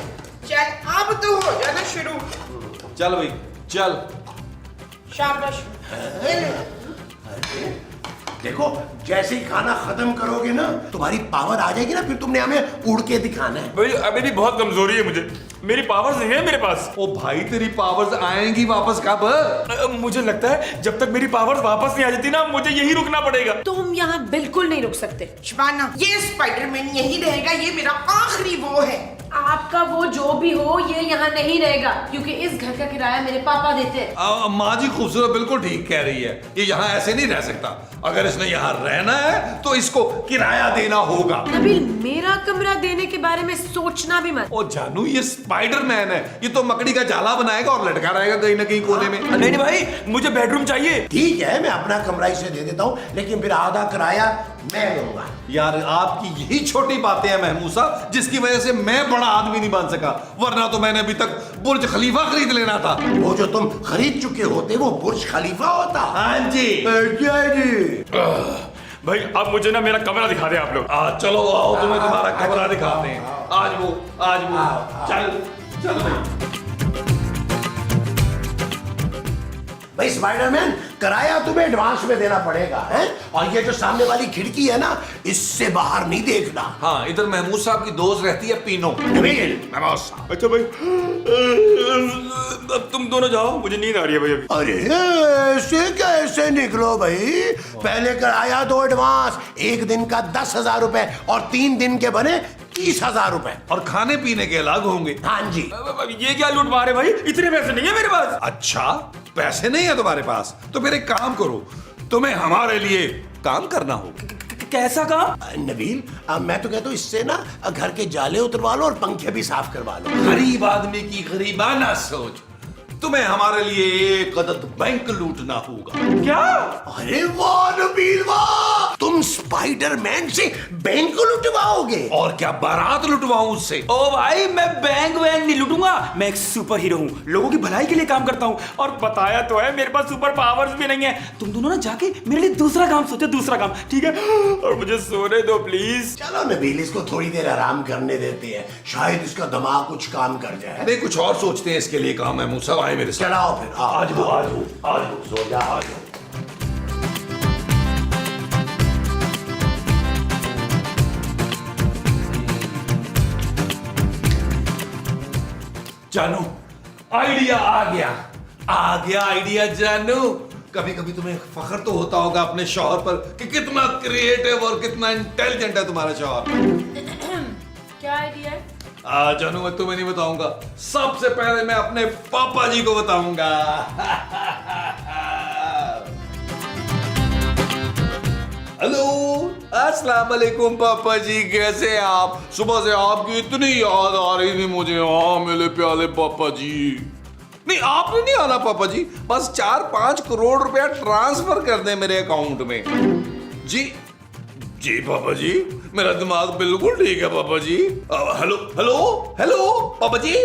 [SPEAKER 4] चल, अब तो हो जाना शुरू।
[SPEAKER 1] चल भाई चल।
[SPEAKER 4] शाबाश, ये ले।
[SPEAKER 5] देखो, जैसे ही खाना खत्म करोगे ना, तुम्हारी पावर आ जाएगी ना, फिर तुमने हमें उड़ के दिखाना है।
[SPEAKER 8] भाई अभी भी बहुत कमजोरी है मुझे, मेरी पावर्स नहीं है मेरे पास।
[SPEAKER 1] ओ भाई, तेरी पावर्स आएंगी वापस कब?
[SPEAKER 8] मुझे लगता है जब तक मेरी पावर्स वापस नहीं आ जाती ना, मुझे यही रुकना पड़ेगा।
[SPEAKER 2] तुम यहाँ बिल्कुल नहीं रुक सकते।
[SPEAKER 4] शबाना, ये स्पाइडरमैन यही रहेगा, ये मेरा आखिरी वो है।
[SPEAKER 2] आपका वो जो भी हो, ये यहाँ नहीं रहेगा, क्योंकि इस घर का किराया मेरे पापा देते हैं।
[SPEAKER 1] माँ जी खूबसूरत बिल्कुल ठीक कह रही है, ये यहाँ ऐसे नहीं रह सकता। अगर इसने यहाँ रहना है तो इसको किराया देना होगा।
[SPEAKER 2] नबील, मेरा कमरा देने के बारे में सोचना भी मत।
[SPEAKER 1] ओ जानू, ये स्पाइडरमैन है, ये तो मकड़ी का जाला बनाएगा और लटका रहेगा कहीं ना कहीं कोने में।
[SPEAKER 8] नहीं भाई, मुझे बेडरूम चाहिए।
[SPEAKER 5] ठीक है, मैं अपना कमरा इसे दे देता हूँ, लेकिन फिर आधा किराया मैं दूंगा।
[SPEAKER 1] यार आपकी यही छोटी बातें हैं महमूद साहब, जिसकी वजह से मैं बड़ा आदमी नहीं बन सका, वरना तो मैंने अभी तक बुर्ज खलीफा खरीद लेना था।
[SPEAKER 5] वो जो तुम खरीद चुके होते वो बुर्ज खलीफा होता।
[SPEAKER 1] हाँ जी।
[SPEAKER 5] क्या जी?
[SPEAKER 8] भाई अब मुझे ना मेरा कमरा दिखा दे आप लोग।
[SPEAKER 1] चलो आओ, तुम्हें तुम्हारा कमरा दिखाते हैं। आज वो चल चल भाई।
[SPEAKER 5] भाई स्पाइडरमैन, किराया तुम्हें एडवांस में देना पड़ेगा, है? और ये जो सामने वाली खिड़की है ना, इससे बाहर नहीं देखना।
[SPEAKER 1] हाँ, इधर महमूद साहब की दोस्त रहती है पीनो।
[SPEAKER 5] नबील,
[SPEAKER 1] महमूद साहब।
[SPEAKER 8] अच्छा भाई, अब तुम दोनों जाओ, मुझे नींद आ रही है भाई अभी।
[SPEAKER 5] अरे ऐसे कैसे निकलो भाई? पहले किराया दो एडवांस, 1 दिन का 10,000 रुपए और 3 दिन के बने 30,000 रुपए।
[SPEAKER 1] और खाने पीने के अलग होंगे।
[SPEAKER 5] हाँ जी।
[SPEAKER 8] ये क्या लूट मारे भाई, इतने पैसे नहीं है मेरे पास।
[SPEAKER 1] अच्छा, पैसे नहीं है तुम्हारे पास? तो फिर एक काम करो, तुम्हें हमारे लिए काम करना होगा।
[SPEAKER 8] कैसा काम?
[SPEAKER 5] नबील, मैं तो कहता हूँ इससे ना घर के जाले उतरवा लो और पंखे भी साफ करवा लो।
[SPEAKER 1] गरीब आदमी की गरीबाना सोच। तुम्हें हमारे लिए एक अदद बैंक लूटना होगा।
[SPEAKER 8] क्या?
[SPEAKER 5] अरे वाह नबील वाह, तुम स्पाइडरमैन से बैंक लुटवाओगे?
[SPEAKER 1] और क्या बारात लुटवाऊं उससे?
[SPEAKER 9] ओ भाई, मैं बैंक नहीं लूटूंगा। मैं एक सुपर हीरो हूँ, लोगों की भलाई के लिए काम करता हूँ। और बताया तो है, मेरे पास सुपर पावर्स भी नहीं है। तुम दोनों ना जाके मेरे लिए दूसरा काम सोचो, दूसरा काम, ठीक है? और मुझे सोने दो प्लीज।
[SPEAKER 5] चलो नबील, इसको थोड़ी देर आराम करने देते हैं, शायद इसका दिमाग कुछ काम कर जाए।
[SPEAKER 1] नहीं, कुछ और सोचते हैं इसके लिए काम है। मूसा आए मेरे साथ।
[SPEAKER 5] चलाओ फिर, आज सो जा, आज
[SPEAKER 1] जानू, आइडिया आ गया आइडिया जानू। कभी कभी तुम्हें फख्र तो होता होगा अपने शौहर पर कि कितना क्रिएटिव और कितना इंटेलिजेंट है तुम्हारा शौहर।
[SPEAKER 2] क्या आइडिया है?
[SPEAKER 1] जानू, मैं तुम्हें नहीं बताऊंगा, सबसे पहले मैं अपने पापा जी को बताऊंगा। हेलो, अस्सलाम वालेकुम पापा जी, कैसे हैं आप? सुबह से आपकी इतनी याद आ रही थी मुझे। हाँ मेरे प्यारे पापा जी। नहीं, आपने नहीं आना पापा जी, बस 4-5 करोड़ रुपया ट्रांसफर कर दें मेरे अकाउंट में। जी जी पापा जी, मेरा दिमाग बिल्कुल ठीक है पापा जी। हेलो हेलो हेलो पापा जी,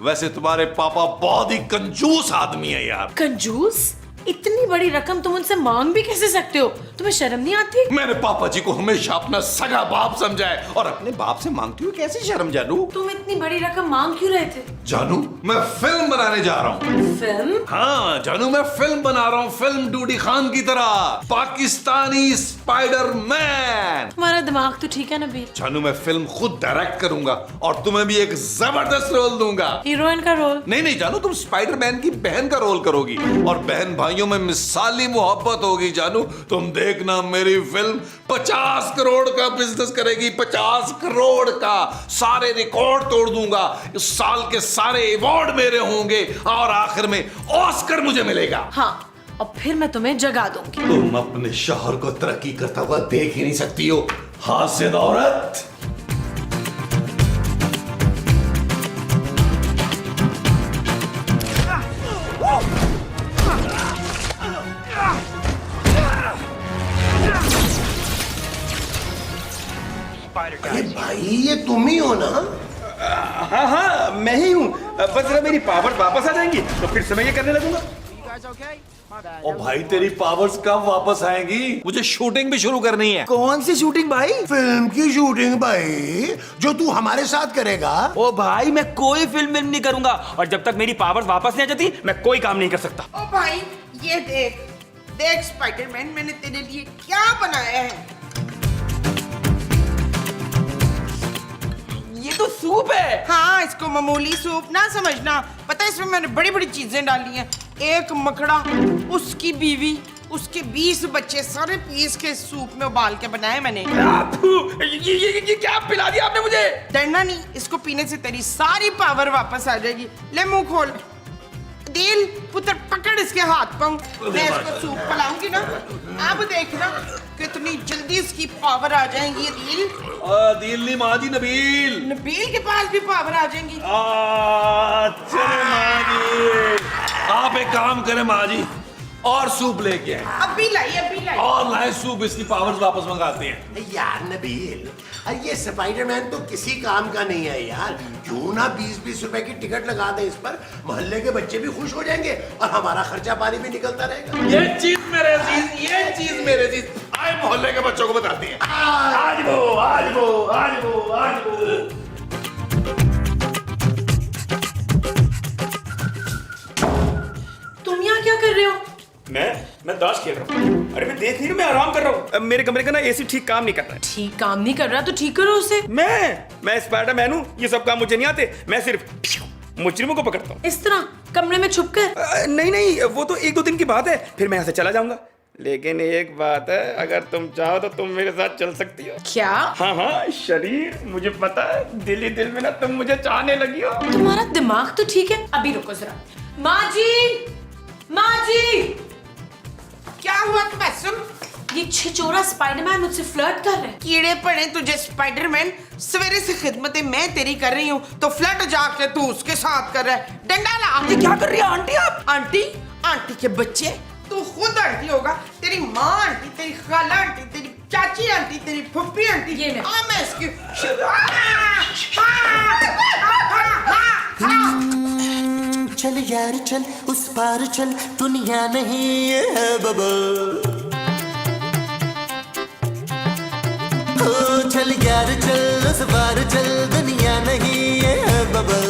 [SPEAKER 1] वैसे तुम्हारे पापा बहुत ही कंजूस आदमी है यार।
[SPEAKER 2] कंजूस? इतनी बड़ी रकम तुम उनसे मांग भी कैसे सकते हो? तुम्हें शर्म नहीं आती?
[SPEAKER 1] मैंने पापा जी को हमेशा अपना सगा बाप समझा है, और अपने बाप से मांगती हुई कैसी शर्म जानू?
[SPEAKER 2] तुम इतनी बड़ी रकम मांग क्यों रहे थे?
[SPEAKER 1] जानू, मैं फिल्म बनाने जा रहा हूँ।
[SPEAKER 2] फिल्म?
[SPEAKER 1] हाँ जानू, मैं फिल्म बना रहा हूँ, फिल्म डूडी खान की तरह, पाकिस्तानी स्पाइडरमैन।
[SPEAKER 2] तुम्हारा दिमाग तो ठीक है नबील।
[SPEAKER 1] जानू, मैं फिल्म खुद डायरेक्ट करूंगा और तुम्हें भी एक जबरदस्त रोल दूंगा।
[SPEAKER 2] हीरोइन का रोल?
[SPEAKER 1] नहीं जानू, तुम स्पाइडरमैन की बहन का रोल करोगी, और बहन भाइयों में मिसाली मोहब्बत होगी। जानू, तुम देखना, मेरी फिल्म 50 करोड़ का बिजनेस करेगी, 50 करोड़ का। सारे रिकॉर्ड तोड़ दूंगा, इस साल के सारे अवार्ड मेरे होंगे, और आखिर में ऑस्कर मुझे मिलेगा।
[SPEAKER 2] हाँ, और फिर मैं तुम्हें जगा दूंगी।
[SPEAKER 1] तुम अपने शौहर को तरक्की करता हुआ देख ही नहीं सकती हो, हासिद औरत।
[SPEAKER 5] अरे भाई, ये तुम ही हो ना?
[SPEAKER 9] हाँ हाँ, मैं ही हूँ। बस जरा मेरी पावर वापस आ जाएंगी तो फिर से मैं ये करने लगूंगा।
[SPEAKER 1] ओ भाई, तेरी पावर्स कब वापस आएंगी? मुझे शूटिंग भी शुरू करनी है।
[SPEAKER 9] कौन सी शूटिंग भाई?
[SPEAKER 5] फिल्म की शूटिंग भाई, जो तू हमारे साथ करेगा।
[SPEAKER 9] ओ भाई, मैं कोई फिल्म नहीं करूंगा, और जब तक मेरी पावर वापस नहीं आ जाती मैं कोई काम नहीं कर सकता।
[SPEAKER 4] ओ भाई, ये देख देख स्पाइडरमैन, मैंने तेरे लिए क्या बनाया है।
[SPEAKER 9] ये तो सूप है।
[SPEAKER 4] हाँ, इसको मामूली सूप ना समझना, पता है इसमें मैंने बड़ी बड़ी चीजें डाली हैं। एक मकड़ा, उसकी बीवी, उसके 20 बच्चे, सारे पीस के सूप में उबाल के बनाए मैंने।
[SPEAKER 9] ये क्या पिला दिया आपने मुझे?
[SPEAKER 4] डरना नहीं, इसको पीने से तेरी सारी पावर वापस आ जाएगी। ले मुंह खोल। दिल पुत्र, पकड़ इसके हाथ पाँव। मैं इसको सूप पिलाऊंगी ना, अब देखना कितनी जल्दी इसकी पावर आ जाएंगी। दिल
[SPEAKER 1] दिल नहीं माँ जी, नबील।
[SPEAKER 4] नबील के पास भी पावर आ जाएंगी।
[SPEAKER 1] चलो माँ जी, आप एक काम करें माँ जी, और सूप लेके आए।
[SPEAKER 4] अभी लाई।
[SPEAKER 1] और लाए सूप, इसकी पावर्स वापस मंगाते हैं।
[SPEAKER 5] यार नबील, अरे ये स्पाइडरमैन तो किसी काम का नहीं है यार। क्यों ना 20-20 रुपए की टिकट लगा दे इस पर, मोहल्ले के बच्चे भी खुश हो जाएंगे और हमारा खर्चा पानी भी निकलता रहेगा।
[SPEAKER 1] ये चीज मेरे अजीज, आए मोहल्ले के बच्चों को बताते हैं। आज वो
[SPEAKER 9] मैं ताश खेल रहा हूँ। अरे मैं देख नहीं रहा, मैं आराम कर रहा हूँ। अब मेरे कमरे का ना एसी ठीक काम नहीं कर रहा है।
[SPEAKER 2] ठीक काम नहीं कर रहा तो ठीक करो उसे।
[SPEAKER 9] मैं स्पाइडरमैन हूँ, ये सब काम मुझे नहीं आते। मैं सिर्फ मुजरिमों को पकड़ता हूँ।
[SPEAKER 2] इस तरह कमरे में छुप कर?
[SPEAKER 9] नहीं, वो तो 1-2 दिन की बात है, फिर मैं यहाँ से चला जाऊंगा। लेकिन एक बात है, अगर तुम चाहो तो तुम मेरे साथ चल सकती हो।
[SPEAKER 2] क्या?
[SPEAKER 9] हाँ, शरीर मुझे पता है, दिल ही दिल में ना तुम मुझे चाहने लगी हो।
[SPEAKER 2] तुम्हारा दिमाग तो ठीक है। अभी रुको जरा। माँ जी, माँ जी,
[SPEAKER 4] क्या हुआ तबस्सुम?
[SPEAKER 2] ये छिचोरा स्पाइडरमैन मुझसे फ्लर्ट कर रहे हैं।
[SPEAKER 4] कीड़े पड़े तुझे स्पाइडरमैन। सवेरे से खिदमतें मैं तेरी कर रही हूँ तो फ्लर्ट जाके तू उसके साथ कर रहा है। डंडा ला।
[SPEAKER 9] ये क्या कर रही है आंटी आप?
[SPEAKER 4] आंटी के बच्चे, तू खुद आंटी होगा। तेरी माँ आंटी, तेरी खाला आंटी, तेरी चाची आंटी, तेरी फुप्पी आंटी।
[SPEAKER 2] ये ले।
[SPEAKER 4] मैं इसकी
[SPEAKER 6] चल यार चल उस पार चल, दुनिया नहीं ये है बबल। ओ चल यार चल उस पार चल, दुनिया नहीं ये है बबल।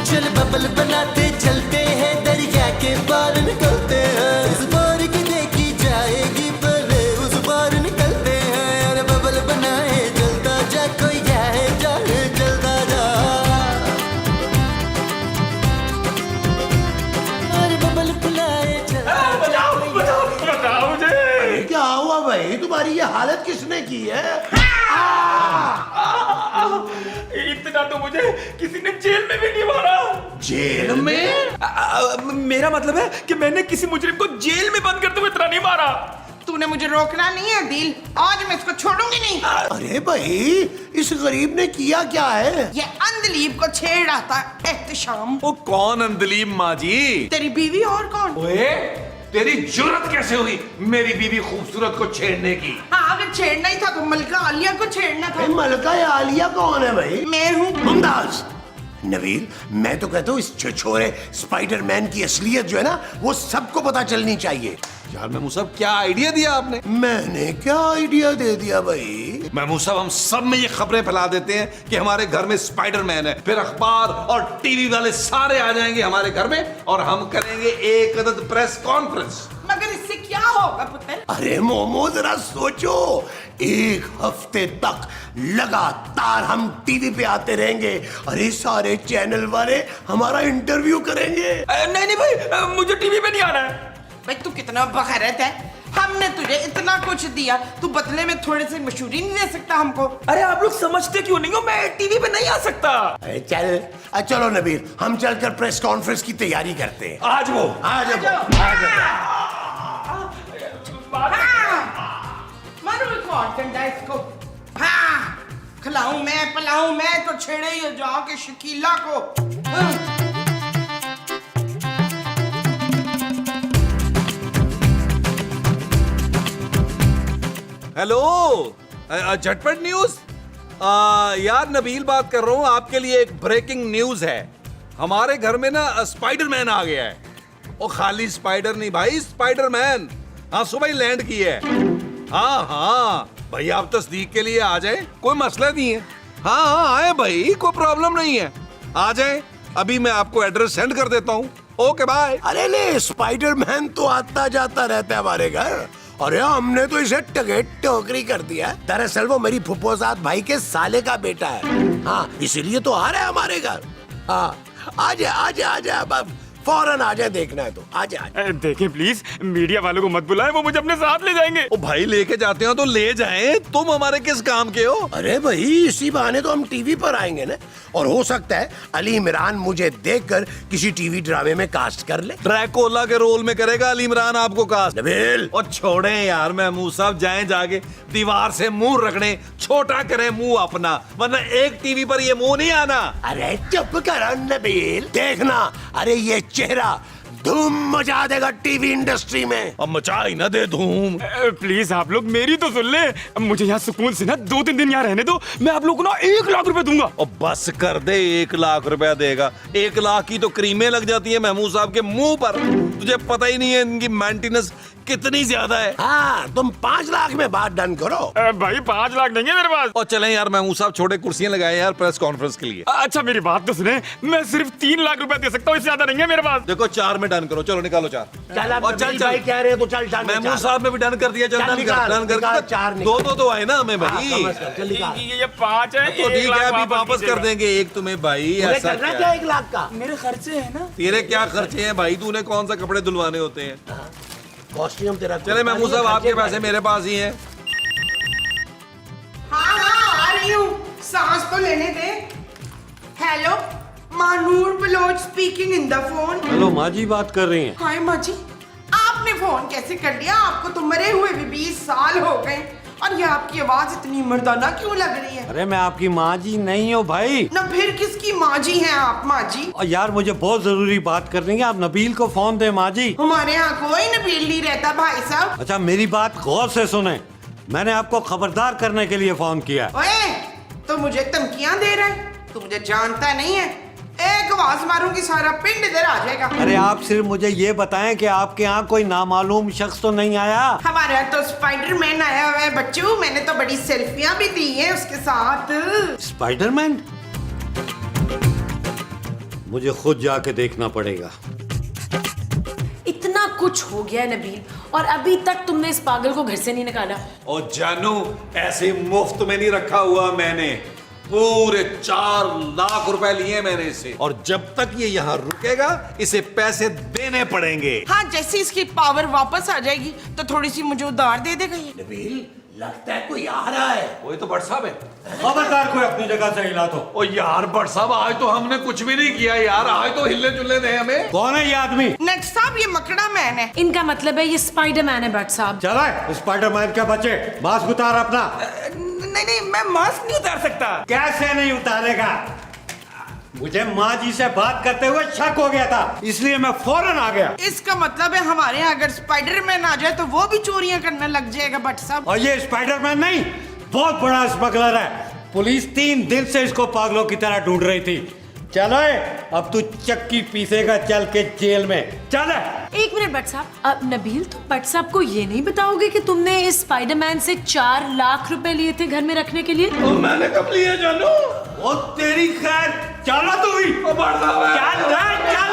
[SPEAKER 6] चल बबल बनाते चलते हैं, दरिया के पार निकलते हैं। इस बार की देखी जाएगी पहले उस पार निकलते हैं। अरे बबल बनाए जलता जा, कोई जाए जाए जलता जा। अरे बबल बनाए
[SPEAKER 9] बताओ मुझे।
[SPEAKER 5] क्या हुआ भाई, तुम्हारी ये हालत किसने की है?
[SPEAKER 9] इतना तो मुझे किसी ने जेल में भी नहीं मारा।
[SPEAKER 5] जेल में?
[SPEAKER 9] मेरा मतलब है कि मैंने किसी मुजरिम को जेल में बंद करते हुए इतना नहीं मारा।
[SPEAKER 4] तूने मुझे रोकना नहीं है दिल, आज मैं इसको छोड़ूंगी नहीं।
[SPEAKER 5] अरे भाई, इस गरीब ने किया क्या है?
[SPEAKER 4] ये अंधलीब को छेड़ रहा था एहतशाम।
[SPEAKER 1] वो कौन अंधलीब माँ जी?
[SPEAKER 4] तेरी बीवी और कौन?
[SPEAKER 1] ओए, तेरी जुर्रत कैसे हुई मेरी बीवी खूबसूरत को छेड़ने की?
[SPEAKER 4] हाँ, अगर छेड़ना ही था तो मलका आलिया को छेड़ना था।
[SPEAKER 5] मलका या आलिया कौन है भाई?
[SPEAKER 4] मैं हूँ।
[SPEAKER 5] मुमताज। नबील, मैं तो कहता हूँ इस छोरे स्पाइडरमैन की असलियत जो है ना, वो सबको पता चलनी चाहिए।
[SPEAKER 1] यार महमूद साहब, क्या आइडिया दिया आपने?
[SPEAKER 5] मैंने क्या आइडिया दे दिया भाई?
[SPEAKER 1] महमूद साहब, हम सब में ये खबरें फैला देते हैं कि हमारे घर में स्पाइडरमैन है, फिर अखबार और टीवी वाले सारे आ जाएंगे हमारे घर में और हम करेंगे एक अदद प्रेस कॉन्फ्रेंस।
[SPEAKER 4] मगर इससे क्या होगा पुत्र?
[SPEAKER 5] अरे मोमो, जरा सोचो, 1 हफ्ते तक लगातार हम टीवी पे आते रहेंगे। अरे सारे चैनल वाले हमारा इंटरव्यू करेंगे।
[SPEAKER 9] नहीं भाई, मुझे टीवी पे नहीं आना है।
[SPEAKER 4] भाई तू कितना बखैरत है। हमने तुझे इतना कुछ दिया, तू बदले में थोड़े से मशहूरी नहीं दे सकता हमको?
[SPEAKER 9] अरे आप लोग समझते क्यों नहीं हो, मैं टीवी पे नहीं आ सकता।
[SPEAKER 5] अरे चलो नबील, हम चलकर प्रेस कॉन्फ्रेंस की तैयारी करते हैं।
[SPEAKER 1] आज वो
[SPEAKER 4] मारो एक और डंडा इसको। हाँ, खिलाऊं मैं, पिलाऊं मैं, तो छेड़े ही जाके शकीला को। हाँ।
[SPEAKER 1] हेलो, झटपट न्यूज। यार नबील बात कर रहा हूँ, आपके लिए एक ब्रेकिंग न्यूज है। हमारे घर में ना स्पाइडरमैन आ गया है। और खाली स्पाइडर नहीं भाई, स्पाइडरमैन। हाँ, सुबह ही लैंड की है। हाँ भाई, आप तस्दीक के लिए आ जाए, कोई मसला नहीं है। हाँ आए भाई, कोई प्रॉब्लम नहीं है, आ जाए। अभी मैं आपको एड्रेस सेंड कर देता हूँ। Okay bye.
[SPEAKER 5] अरे ले, स्पाइडरमैन तो आता जाता रहता है हमारे घर। अरे हमने तो इसे टोकरी कर दिया। दरअसल वो मेरी फुफोजाद भाई के साले का बेटा है। हाँ, इसीलिए तो आ रहा है हमारे घर। हाँ, आजा अब फौरन आ जाए, देखना है तो आजा।
[SPEAKER 8] देखें प्लीज, मीडिया वालों को मत बुलाएं, वो मुझे अपने साथ ले जाएंगे।
[SPEAKER 1] ओ भाई, लेके जाते हो तो ले जाएं, तुम हमारे किस काम के हो?
[SPEAKER 5] अरे भाई, इसी बहाने तो हम टीवी पर आएंगे ना। और हो सकता है अली इमरान मुझे देखकर किसी टीवी ड्रामे में कास्ट कर ले।
[SPEAKER 1] ड्रैकोला के रोल में करेगा अली इमरान आपको कास्ट।
[SPEAKER 5] नबील,
[SPEAKER 1] और छोड़े यार महमूद साहब, जाएं जाके दीवार से मुंह रगड़े, छोटा करें मुंह अपना, वरना एक टीवी पर ये मुंह नहीं आना।
[SPEAKER 5] अरे चुप करो नबील, देखना, अरे ये चेहरा धूम मचा देगा टीवी इंडस्ट्री में।
[SPEAKER 1] अब मचा ही ना दे धूम।
[SPEAKER 8] प्लीज आप लोग मेरी तो सुन ले, मुझे यहाँ सुकून से ना 2-3 दिन यहाँ रहने दो। मैं आप लोगों को ना 1 लाख रुपए दूंगा।
[SPEAKER 1] और बस कर दे, 1 लाख रुपया देगा? 1 लाख की तो क्रीमें लग जाती है महमूद साहब के मुंह पर। तुझे पता ही नहीं है इनकी मेंटेनेंस कितनी ज्यादा है?
[SPEAKER 5] हाँ, तुम 5 लाख में बात डन करो।
[SPEAKER 8] भाई 5 लाख नहीं है मेरे पास।
[SPEAKER 1] और चलें यार महमूद साहब, छोटे कुर्सियां लगाए यार प्रेस कॉन्फ्रेंस के लिए।
[SPEAKER 8] अच्छा मेरी बात तो सुने, मैं सिर्फ 3 लाख रुपए दे सकता हूँ, इससे ज्यादा नहीं है मेरे पास।
[SPEAKER 1] देखो 4 में डन करो, चलो निकालो 4।
[SPEAKER 5] चल अब
[SPEAKER 1] और चल
[SPEAKER 5] नबील
[SPEAKER 1] चल
[SPEAKER 5] भाई कह रहे हैं तो चल चल
[SPEAKER 1] महमूद
[SPEAKER 5] निकाल।
[SPEAKER 1] साहब ने भी डन कर दिया, चल
[SPEAKER 5] चल
[SPEAKER 1] डन
[SPEAKER 5] निकाल,
[SPEAKER 1] कर
[SPEAKER 5] निकाल, 2 निकाल।
[SPEAKER 1] दो तो आए ना हमें
[SPEAKER 5] हाँ,
[SPEAKER 1] भाई।
[SPEAKER 5] समझ गया, चल निकाल।
[SPEAKER 8] ये 5 है,
[SPEAKER 1] तो
[SPEAKER 8] 1
[SPEAKER 1] ठीक है,
[SPEAKER 8] लाख
[SPEAKER 1] अभी वापस कर
[SPEAKER 8] दीजिएगा।
[SPEAKER 1] देंगे एक तुम्हें भाई।
[SPEAKER 5] तुम्हें
[SPEAKER 1] ऐसा
[SPEAKER 5] करना
[SPEAKER 1] क्या
[SPEAKER 5] क्या
[SPEAKER 1] है?
[SPEAKER 5] 1 लाख का?
[SPEAKER 9] मेरे खर्चे है ना।
[SPEAKER 1] तेरे क्या खर्चे हैं भाई? तूने कौन सा कपड़े धुलवाने होते हैं?
[SPEAKER 5] कॉस्ट्यूम तेरा
[SPEAKER 1] चले महमूद साहब, आपके पैसे मेरे पास ही हैं।
[SPEAKER 4] हाँ हाँ आ रही हूँ, सांस तो लेने दे। Hello, Manoor Baloch speaking in the phone.
[SPEAKER 7] Hello माँ जी बात कर रही हैं?
[SPEAKER 4] हाय माँ जी, आपने फोन कैसे कर लिया? आपको तो मरे हुए भी 20 साल हो गए और ये आपकी आवाज इतनी मर्दाना क्यों लग रही है?
[SPEAKER 7] अरे मैं आपकी माँ जी नहीं हूँ भाई।
[SPEAKER 4] ना फिर किसकी माँ जी हैं आप माँ जी?
[SPEAKER 7] और यार मुझे बहुत जरूरी बात करनी है, आप नबील को फोन दे माँ जी।
[SPEAKER 4] हमारे यहाँ कोई नबील नहीं रहता भाई साहब।
[SPEAKER 7] अच्छा मेरी बात गौर से सुने, मैंने आपको खबरदार करने के लिए फोन किया।
[SPEAKER 4] ओए, तो मुझे धमकियां दे रहा है? तू मुझे जानता नहीं है, एक आवाज मारूंगी सारा पिंड इधर आ जाएगा।
[SPEAKER 7] अरे आप सिर्फ मुझे ये बताएं कि आपके यहाँ कोई नामालूम शख्स तो नहीं आया?
[SPEAKER 4] हमारे यहाँ तो स्पाइडरमैन आया हुआ है बच्चों, मैंने तो बड़ी सेल्फियां भी दी हैं उसके साथ।
[SPEAKER 7] स्पाइडरमैन? मुझे खुद जाके देखना पड़ेगा।
[SPEAKER 2] इतना कुछ हो गया है नबील, और अभी तक तुमने इस पागल को घर से नहीं निकाला।
[SPEAKER 1] और जानू, ऐसे मुफ्त में नहीं रखा हुआ मैंने, पूरे 4 लाख रुपए लिए मैंने इससे, और जब तक ये यहाँ रुकेगा इसे पैसे देने पड़ेंगे।
[SPEAKER 4] हाँ, जैसे इसकी पावर वापस आ जाएगी तो थोड़ी सी मुझे उधार दे देगा ये।
[SPEAKER 5] नबील, लगता है कोई आ रहा है।
[SPEAKER 1] वही तो भट्ट साहब है।
[SPEAKER 7] खबरदार कोई अपनी जगह से हिला तो।
[SPEAKER 1] ओ यार भट्ट साहब, आज तो हमने कुछ भी नहीं किया यार, आज तो हिलने जुलने दे हमें।
[SPEAKER 7] कौन है ये आदमी?
[SPEAKER 4] नेट साहब, ये मकड़ा मैन है।
[SPEAKER 2] इनका मतलब है ये स्पाइडरमैन है भट्ट साहब।
[SPEAKER 7] चला स्पाइडरमैन के बच्चे, मास्क उतार अपना।
[SPEAKER 9] नहीं नहीं, मैं मास्क नहीं उतार सकता।
[SPEAKER 7] कैसे नहीं उतारेगा? मुझे माँ जी से बात करते हुए शक हो गया था, इसलिए मैं फौरन आ गया।
[SPEAKER 4] इसका मतलब है हमारे यहाँ अगर स्पाइडरमैन आ जाए तो वो भी चोरियां करने लग जाएगा भट्ट साहब।
[SPEAKER 7] और ये स्पाइडरमैन नहीं, बहुत बड़ा स्मगलर है। पुलिस 3 दिन से इसको पागलों की तरह ढूंढ रही थी। चलो अब तू चक्की पीसेगा चल के जेल में। चल।
[SPEAKER 2] एक मिनट भट्ट साहब, अब नबील तुम भट्ट साहब को ये नहीं बताओगे कि तुमने इस स्पाइडरमैन से 4 लाख रुपए लिए थे घर में रखने के लिए?
[SPEAKER 1] तो मैंने कब लिए जानू?
[SPEAKER 7] वो तेरी खैर, चलो तू भी।
[SPEAKER 1] भट्ट साहब
[SPEAKER 7] चल चल।